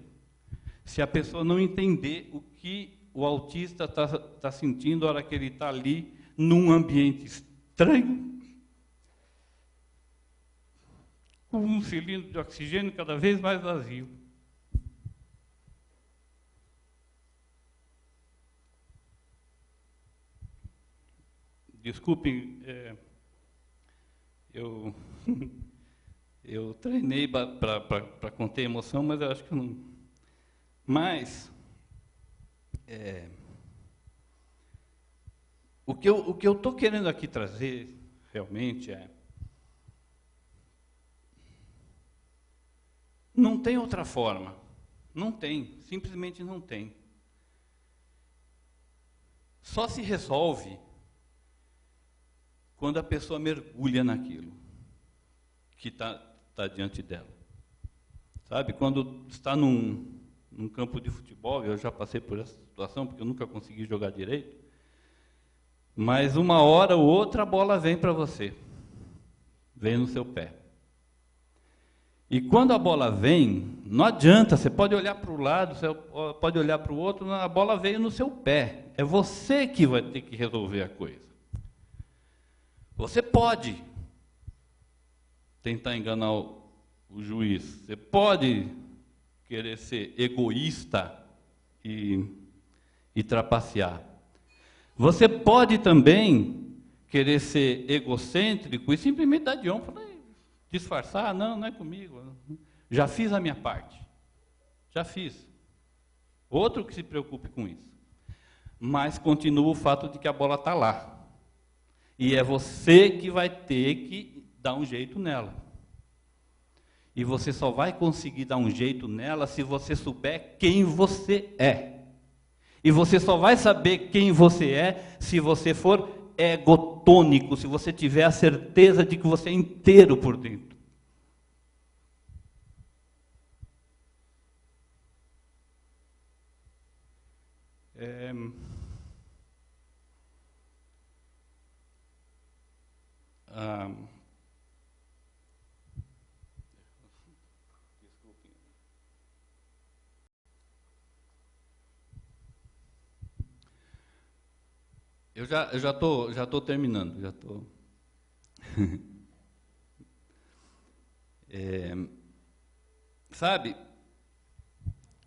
se a pessoa não entender o que o autista está sentindo na hora que ele está ali num ambiente estranho, com um cilindro de oxigênio cada vez mais vazio. Desculpem, eu treinei para conter a emoção, mas eu acho que eu não... Mas, o que eu estou querendo aqui trazer, realmente, não tem outra forma. Não tem, simplesmente não tem. Só se resolve quando a pessoa mergulha naquilo que está diante dela. Sabe, quando está num campo de futebol, eu já passei por essa situação, porque eu nunca consegui jogar direito, mas uma hora ou outra a bola vem para você, vem no seu pé. E quando a bola vem, não adianta, você pode olhar para o lado, você pode olhar para o outro, a bola veio no seu pé, é você que vai ter que resolver a coisa. Você pode tentar enganar o juiz, você pode querer ser egoísta e trapacear. Você pode também querer ser egocêntrico e simplesmente dar de ombro, disfarçar, não é comigo, já fiz a minha parte, já fiz. Outro que se preocupe com isso. mas continua o fato de que a bola está lá. E é você que vai ter que dar um jeito nela. E você só vai conseguir dar um jeito nela se você souber quem você é. E você só vai saber quem você é se você for egotônico, se você tiver a certeza de que você é inteiro por dentro. Eu já tô terminando, já tô. Sabe,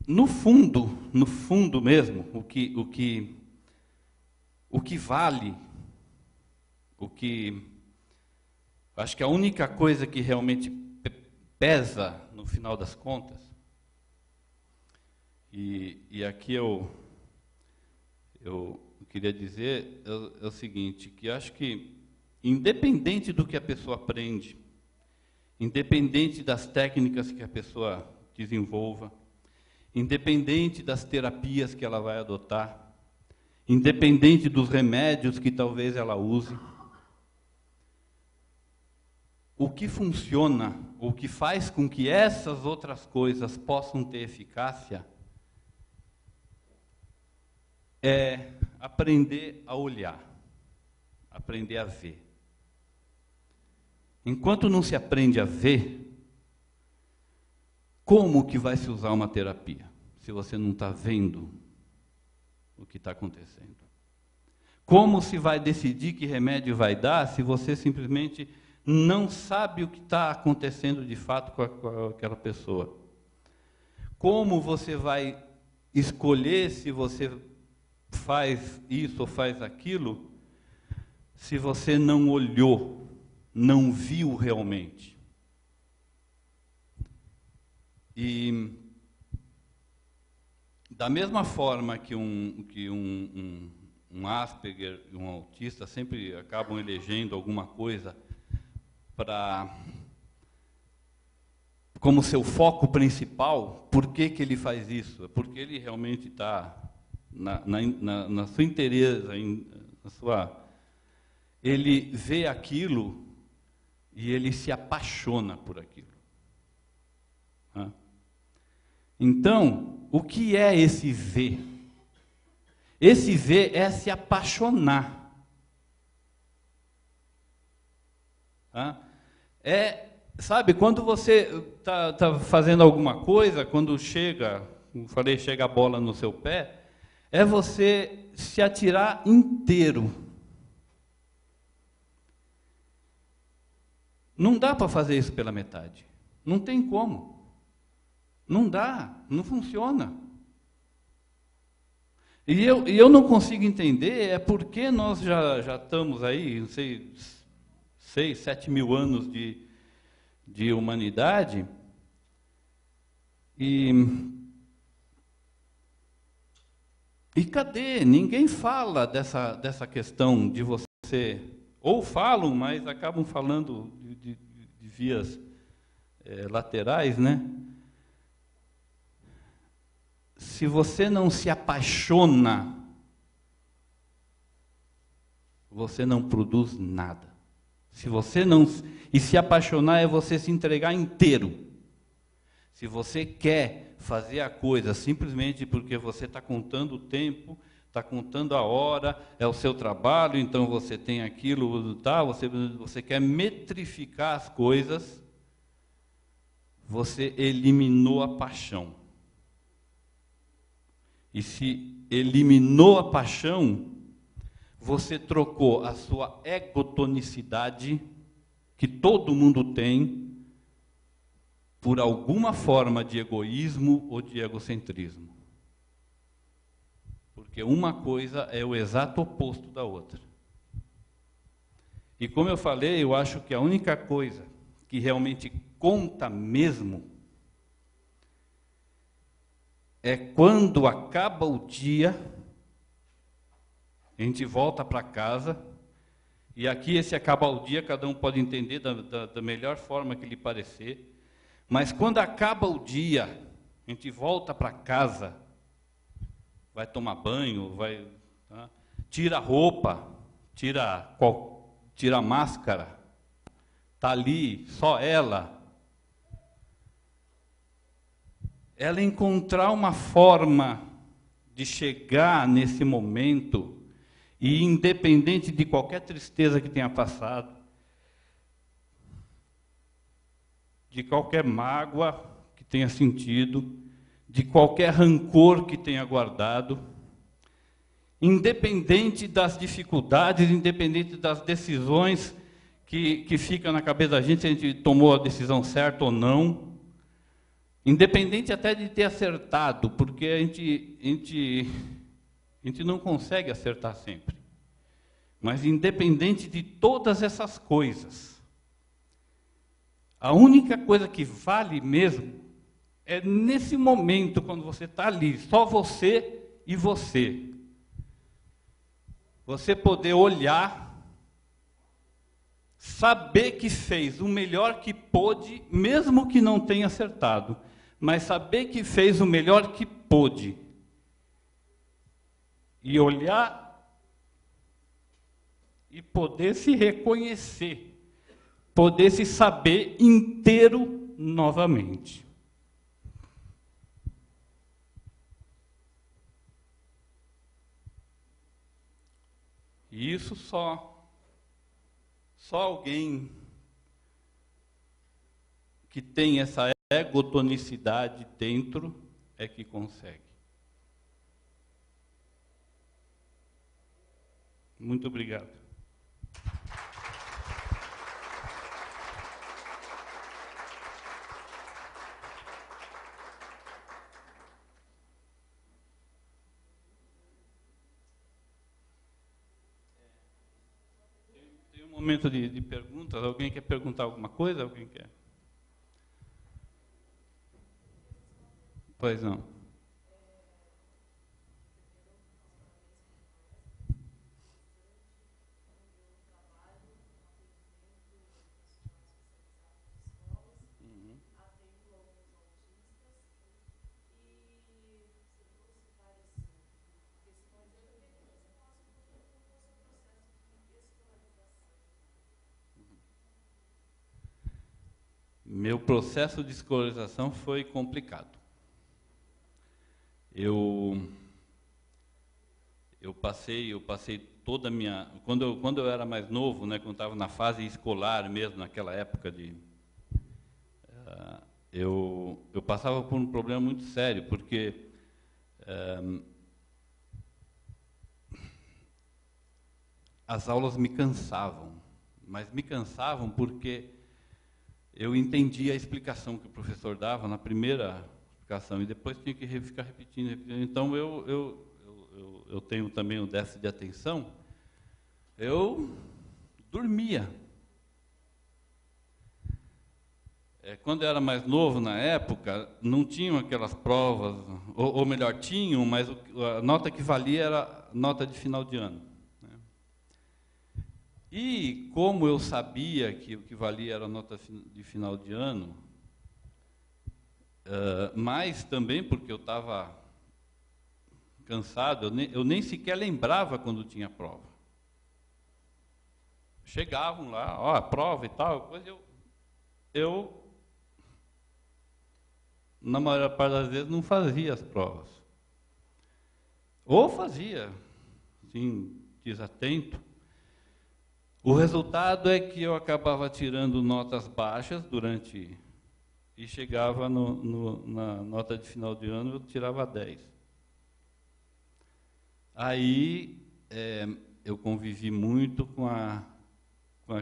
no fundo mesmo, o que vale, acho que a única coisa que realmente pesa no final das contas, e aqui eu queria dizer é o seguinte, que acho que, independente do que a pessoa aprende, independente das técnicas que a pessoa desenvolva, independente das terapias que ela vai adotar, independente dos remédios que talvez ela use, o que funciona, o que faz com que essas outras coisas possam ter eficácia, é aprender a olhar, aprender a ver. Enquanto não se aprende a ver, como que vai se usar uma terapia, se você não está vendo o que está acontecendo? Como se vai decidir que remédio vai dar, se você simplesmente não sabe o que está acontecendo de fato com aquela pessoa? Como você vai escolher se você faz isso ou faz aquilo, se você não olhou, não viu realmente? E da mesma forma que um Asperger e um autista sempre acabam elegendo alguma coisa como seu foco principal, por que ele faz isso? Porque ele realmente está na sua inteireza, ele vê aquilo e ele se apaixona por aquilo. Então, o que é esse ver? Esse ver é se apaixonar. Sabe, quando você tá fazendo alguma coisa, quando chega, como falei, chega a bola no seu pé, é você se atirar inteiro. Não dá para fazer isso pela metade. Não tem como. Não dá, não funciona. E eu não consigo entender porque nós já estamos aí, não sei, 6, 7 mil anos de humanidade, e cadê? Ninguém fala dessa questão de você, ou falam, mas acabam falando de vias laterais, né? Se você não se apaixona, você não produz nada. E se apaixonar é você se entregar inteiro. Se você quer fazer a coisa simplesmente porque você está contando o tempo, está contando a hora, é o seu trabalho, então você tem aquilo, tá? Você quer metrificar as coisas, você eliminou a paixão. E se eliminou a paixão, você trocou a sua egotonicidade, que todo mundo tem, por alguma forma de egoísmo ou de egocentrismo. Porque uma coisa é o exato oposto da outra. E como eu falei, eu acho que a única coisa que realmente conta mesmo é quando acaba o dia, a gente volta para casa, e aqui esse acabar o dia, cada um pode entender da melhor forma que lhe parecer, mas quando acaba o dia, a gente volta para casa, vai tomar banho, tá? Tira a roupa, tira a máscara, está ali, só ela encontrar uma forma de chegar nesse momento, e independente de qualquer tristeza que tenha passado, de qualquer mágoa que tenha sentido, de qualquer rancor que tenha guardado, independente das dificuldades, independente das decisões que ficam na cabeça da gente, se a gente tomou a decisão certa ou não, independente até de ter acertado, porque a gente não consegue acertar sempre. Mas independente de todas essas coisas, a única coisa que vale mesmo é nesse momento, quando você está ali, só você e você. Você poder olhar, saber que fez o melhor que pôde, mesmo que não tenha acertado, mas saber que fez o melhor que pôde. E olhar e poder se reconhecer, poder se saber inteiro novamente. E isso só alguém que tem essa egotonicidade dentro é que consegue. Muito obrigado. Tem um momento de perguntas. Alguém quer perguntar alguma coisa? Alguém quer? Pois não. Meu processo de escolarização foi complicado. Eu passei toda a minha... Quando eu era mais novo, né, quando estava na fase escolar mesmo, naquela época eu passava por um problema muito sério, porque as aulas me cansavam, mas me cansavam porque eu entendia a explicação que o professor dava na primeira explicação, e depois tinha que ficar repetindo. Então, eu tenho também o déficit de atenção, eu dormia. Quando eu era mais novo, na época, não tinham aquelas provas, ou melhor, tinham, mas a nota que valia era a nota de final de ano. E como eu sabia que o que valia era a nota de final de ano, mas também porque eu estava cansado, eu nem sequer lembrava quando tinha prova. Chegavam lá, ó, a prova e tal, depois eu, na maior parte das vezes, não fazia as provas. Ou fazia, assim, desatento. O resultado é que eu acabava tirando notas baixas e chegava na nota de final de ano, eu tirava 10. Aí eu convivi muito com a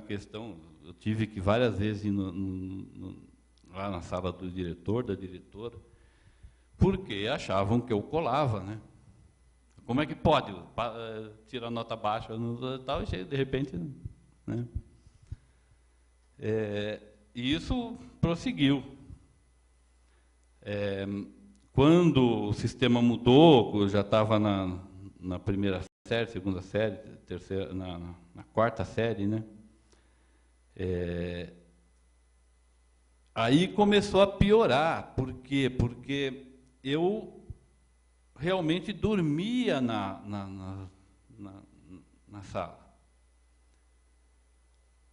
questão, eu tive que várias vezes ir lá na sala do diretor, da diretora, porque achavam que eu colava, né? Como é que pode tirar nota baixa no tal, e de repente... né? E isso prosseguiu. Quando o sistema mudou, eu já estava na primeira série, segunda série, terceira, na quarta série, né? Aí começou a piorar. Por quê? Porque eu realmente dormia na sala.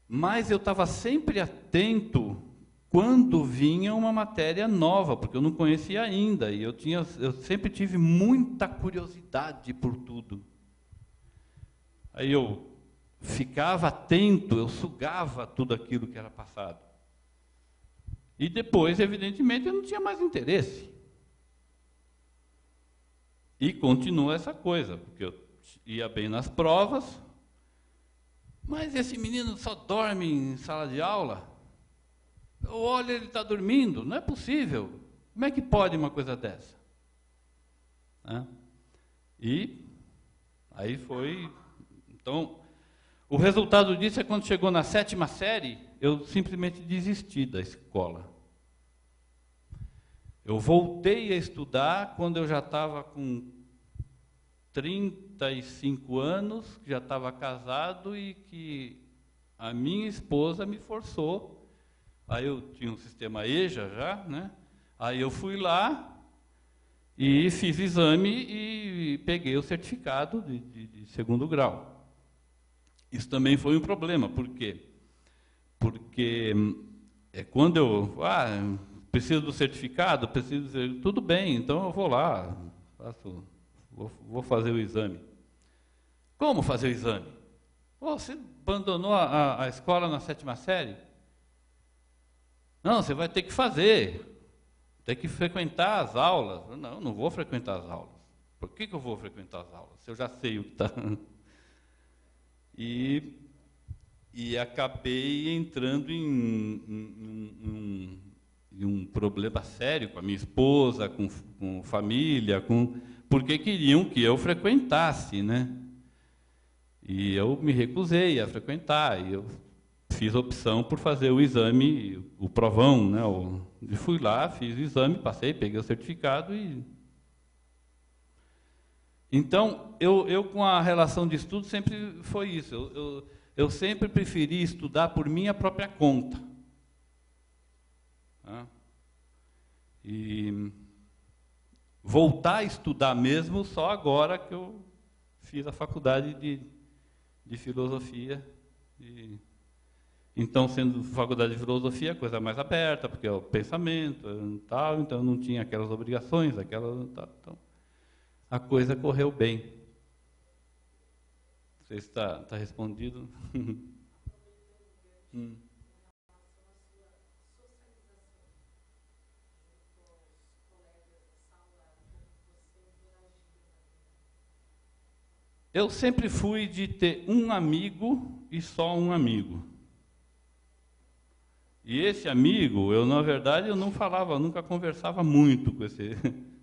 Mas eu estava sempre atento quando vinha uma matéria nova, porque eu não conhecia ainda, e eu sempre tive muita curiosidade por tudo. Aí eu ficava atento, eu sugava tudo aquilo que era passado. E depois, evidentemente, eu não tinha mais interesse. E continua essa coisa, porque eu ia bem nas provas, mas esse menino só dorme em sala de aula. Eu olho, ele está dormindo, não é possível. Como é que pode uma coisa dessa? E aí foi... Então, o resultado disso é quando chegou na 7ª série, eu simplesmente desisti da escola. Eu voltei a estudar quando eu já estava com 35 anos, já estava casado e que a minha esposa me forçou. Aí eu tinha um sistema EJA já, né? Aí eu fui lá e fiz exame e peguei o certificado de 2º grau. Isso também foi um problema. Por quê? Porque quando eu preciso do certificado, tudo bem, então eu vou lá, vou fazer o exame. Como fazer o exame? Você abandonou a escola na 7ª série? Não, você vai ter que fazer, tem que frequentar as aulas. Não, não vou frequentar as aulas. Por que eu vou frequentar as aulas? Se eu já sei o que está... E acabei entrando em um problema sério com a minha esposa, com família, porque queriam que eu frequentasse, né? E eu me recusei a frequentar, e eu fiz a opção por fazer o exame, o provão, né? E fui lá, fiz o exame, passei, peguei o certificado e... Então, eu com a relação de estudo sempre foi isso. Eu sempre preferi estudar por minha própria conta. E voltar a estudar mesmo só agora que eu fiz a faculdade de filosofia. Então, sendo faculdade de filosofia, a coisa mais aberta, porque é o pensamento, tal, então não tinha aquelas obrigações, então, a coisa correu bem. Não sei se está respondido. Eu sempre fui de ter um amigo e só um amigo. E esse amigo, na verdade, eu não falava, nunca conversava muito com esse.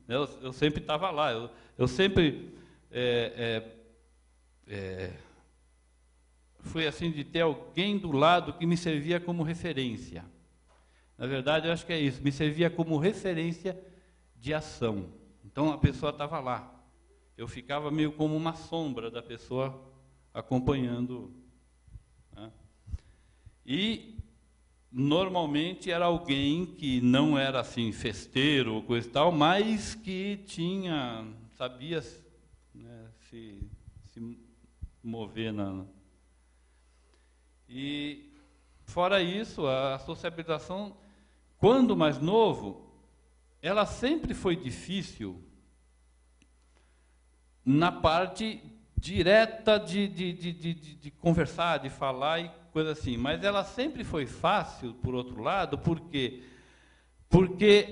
Eu sempre estava lá. Eu sempre fui assim de ter alguém do lado que me servia como referência. Na verdade, eu acho que é isso. Me servia como referência de ação. Então a pessoa estava lá. Eu ficava meio como uma sombra da pessoa acompanhando. Né? E normalmente era alguém que não era assim festeiro ou coisa e tal, mas que sabia, né, se mover E fora isso, a sociabilização, quando mais novo, ela sempre foi difícil na parte direta de conversar, de falar e coisa assim. Mas ela sempre foi fácil, por outro lado, porque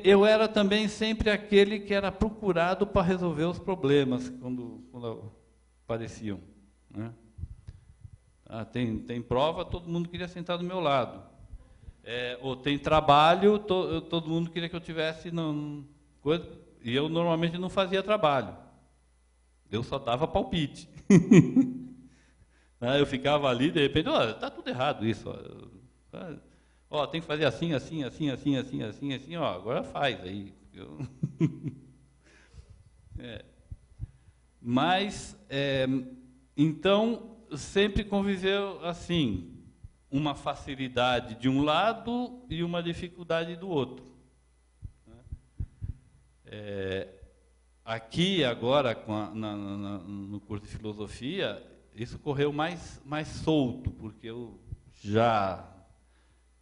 eu era também sempre aquele que era procurado para resolver os problemas quando apareciam. Né? Tem prova, todo mundo queria sentar do meu lado. Ou tem trabalho, todo mundo queria que eu tivesse... E eu normalmente não fazia trabalho. Eu só dava palpite. Eu ficava ali, de repente, está tudo errado isso. Tem que fazer assim, assim, assim, assim, assim, assim, assim, agora faz aí. Mas Então, sempre conviveu assim, uma facilidade de um lado e uma dificuldade do outro. Aqui, agora, no curso de filosofia, isso correu mais solto, porque eu já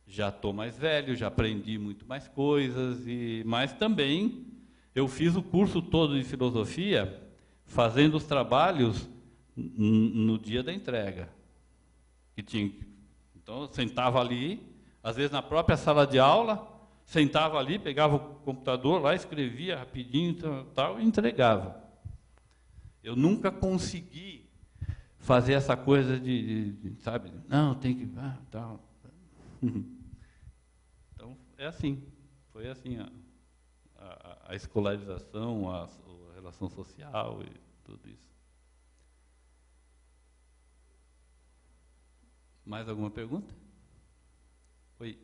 estou mais velho, já aprendi muito mais coisas, mas também eu fiz o curso todo de filosofia fazendo os trabalhos no dia da entrega. Então, eu sentava ali, às vezes na própria sala de aula, sentava ali, pegava o computador lá, escrevia rapidinho tal, e entregava. Eu nunca consegui fazer essa coisa sabe, não, tem que... tal. Então, é assim, foi assim a escolarização, a relação social e tudo isso. Mais alguma pergunta? Oi.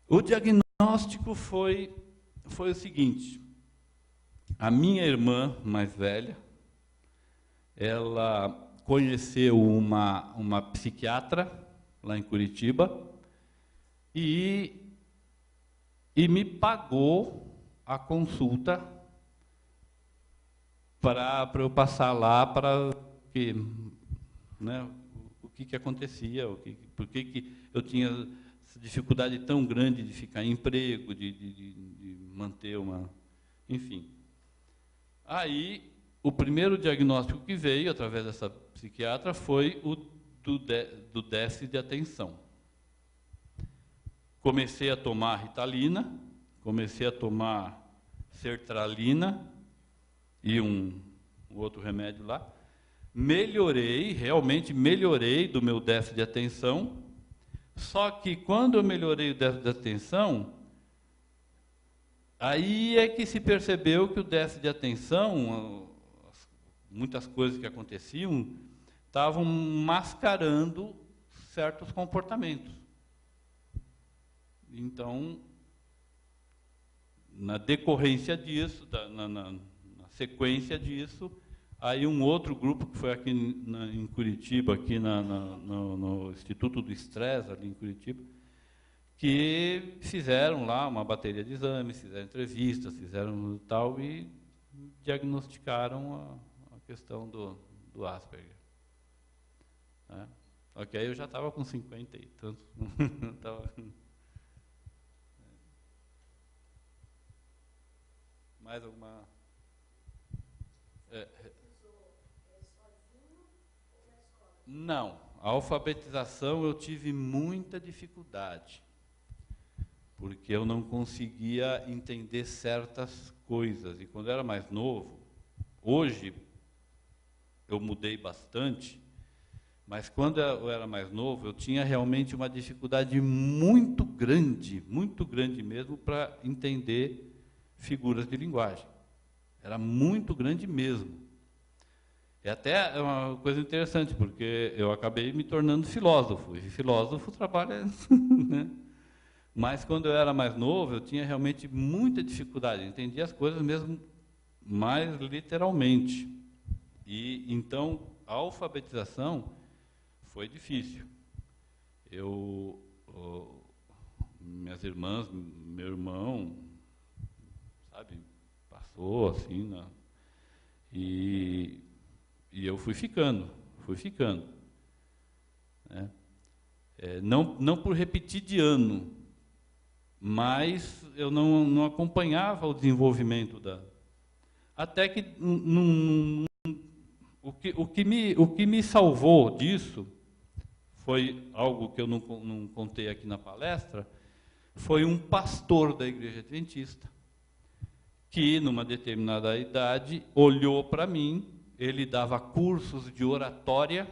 O diagnóstico foi o seguinte: a minha irmã mais velha, ela conheceu uma psiquiatra lá em Curitiba e me pagou a consulta para eu passar lá para que, né, o que acontecia, por que eu tinha essa dificuldade tão grande de ficar em emprego, de manter uma... Enfim. Aí, o primeiro diagnóstico que veio, através dessa psiquiatra, foi o do déficit de atenção. Comecei a tomar Ritalina, comecei a tomar sertralina e um outro remédio lá. Melhorei, realmente melhorei do meu déficit de atenção, só que quando eu melhorei o déficit de atenção, aí é que se percebeu que o déficit de atenção, muitas coisas que aconteciam, estavam mascarando certos comportamentos. Então, na decorrência disso, na sequência disso, aí um outro grupo, que foi aqui em Curitiba, aqui no Instituto do Estresse, ali em Curitiba, que fizeram lá uma bateria de exames, fizeram entrevistas, fizeram tal, e diagnosticaram a questão do Asperger. Ok, eu já estava com 50 e tantos. Mais alguma... Não, a alfabetização eu tive muita dificuldade, porque eu não conseguia entender certas coisas. E quando eu era mais novo, hoje eu mudei bastante, mas quando eu era mais novo, eu tinha realmente uma dificuldade muito grande mesmo, para entender figuras de linguagem. Era muito grande mesmo. É até uma coisa interessante, porque eu acabei me tornando filósofo, e filósofo trabalha... né? Mas quando eu era mais novo, eu tinha realmente muita dificuldade, entendia as coisas mesmo mais literalmente. E então a alfabetização foi difícil. Minhas irmãs, meu irmão, sabe, passou assim, né? E eu fui ficando. Né? Não por repetir de ano, mas eu não acompanhava o desenvolvimento até que o que me salvou disso foi algo que eu não contei aqui na palestra, foi um pastor da Igreja Adventista, que, numa determinada idade, olhou para mim. Ele dava cursos de oratória,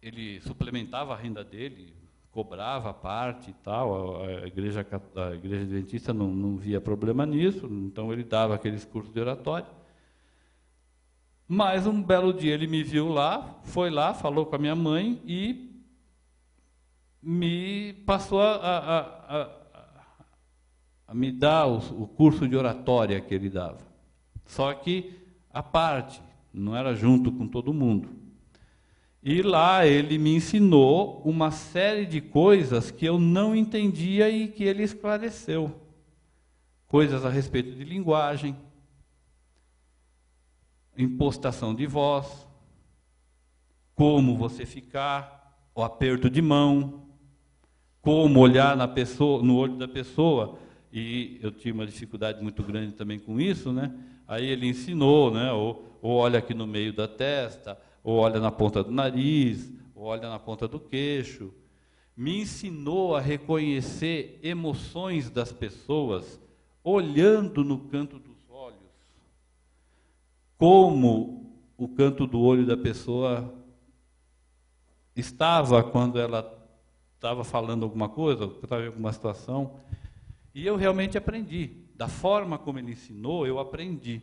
ele suplementava a renda dele, cobrava a parte e tal, a Igreja Adventista não via problema nisso, então ele dava aqueles cursos de oratória. Mas um belo dia ele me viu lá, foi lá, falou com a minha mãe e me passou me dar o curso de oratória que ele dava. Só que à parte, não era junto com todo mundo. E lá ele me ensinou uma série de coisas que eu não entendia e que ele esclareceu. Coisas a respeito de linguagem, impostação de voz, como você ficar, o aperto de mão, como olhar na pessoa, no olho da pessoa, e eu tinha uma dificuldade muito grande também com isso, né? Aí ele ensinou, né? Ou olha aqui no meio da testa, ou olha na ponta do nariz, ou olha na ponta do queixo. Me ensinou a reconhecer emoções das pessoas, olhando no canto dos olhos, como o canto do olho da pessoa estava quando ela estava falando alguma coisa, estava em alguma situação. E eu realmente aprendi. Da forma como ele ensinou, eu aprendi.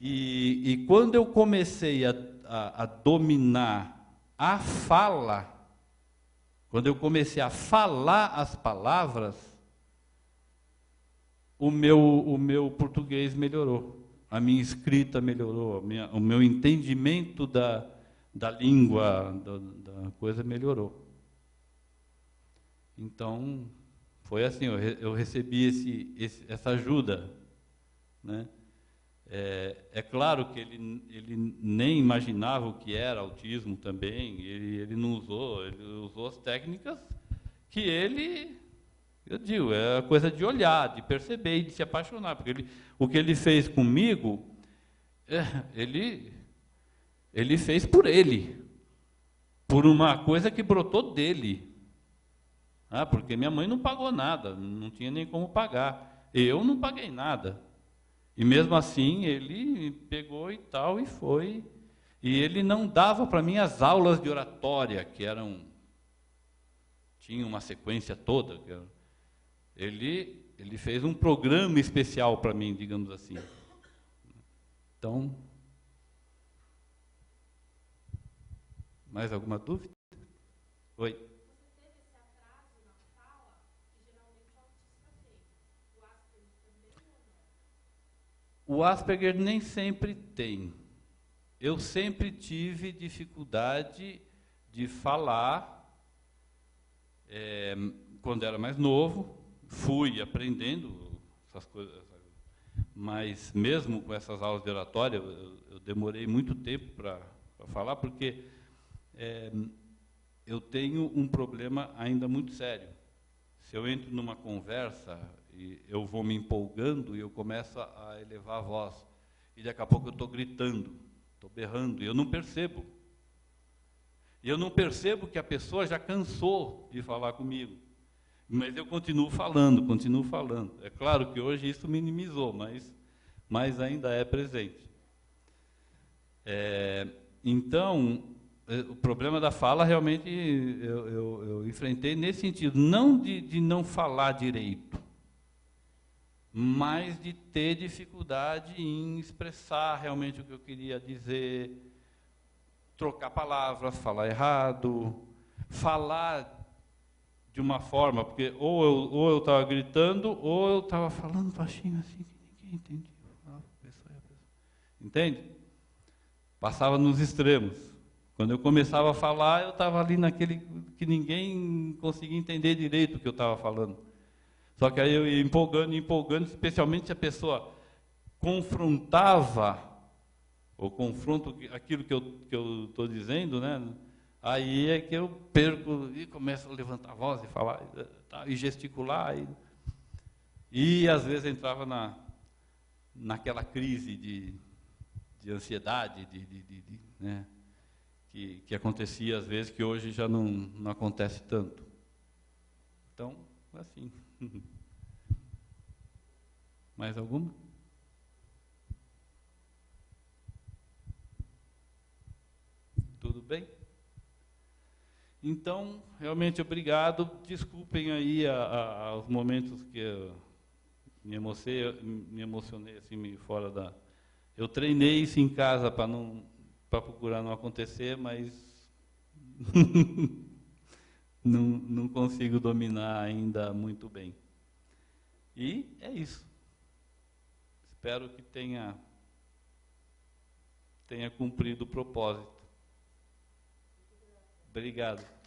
E quando eu comecei a dominar a fala, quando eu comecei a falar as palavras, o meu português melhorou, a minha escrita melhorou, o meu entendimento da língua, da coisa melhorou. Então, foi assim, eu recebi essa ajuda, né? É claro que ele nem imaginava o que era autismo também, ele não usou, ele usou as técnicas que eu digo, é a coisa de olhar, de perceber e de se apaixonar, porque o que ele fez comigo, ele fez por ele, por uma coisa que brotou dele. Porque minha mãe não pagou nada, não tinha nem como pagar, eu não paguei nada. E mesmo assim, ele pegou e tal, e foi. E ele não dava para mim as aulas de oratória, que tinha uma sequência toda. Ele fez um programa especial para mim, digamos assim. Então, mais alguma dúvida? Oi. O Asperger nem sempre tem. Eu sempre tive dificuldade de falar, quando era mais novo, fui aprendendo essas coisas, mas mesmo com essas aulas de oratória, eu demorei muito tempo para falar, porque eu tenho um problema ainda muito sério. Se eu entro numa conversa, e eu vou me empolgando e eu começo a elevar a voz. E daqui a pouco eu estou gritando, estou berrando, e eu não percebo. E eu não percebo que a pessoa já cansou de falar comigo. Mas eu continuo falando, continuo falando. É claro que hoje isso minimizou, mas ainda é presente. Então, o problema da fala realmente eu enfrentei nesse sentido, não de não falar direito, mas de ter dificuldade em expressar realmente o que eu queria dizer, trocar palavras, falar errado, falar de uma forma, porque ou eu estava gritando, ou eu estava falando baixinho assim, que ninguém entendia. Entende? Passava nos extremos. Quando eu começava a falar, eu estava ali naquele que ninguém conseguia entender direito o que eu estava falando. Só que aí eu ia empolgando, especialmente se a pessoa confrontava, ou confronta aquilo que eu estou dizendo, né? Aí é que eu perco e começo a levantar a voz e falar, e gesticular. E às vezes entrava naquela crise de ansiedade, né? Que acontecia às vezes, que hoje já não acontece tanto. Então, assim. Mais alguma? Tudo bem? Então, realmente obrigado. Desculpem aí os momentos que eu me emocionei assim fora da. Eu treinei isso em casa para procurar não acontecer, mas não consigo dominar ainda muito bem. E é isso. Espero que tenha cumprido o propósito. Obrigado.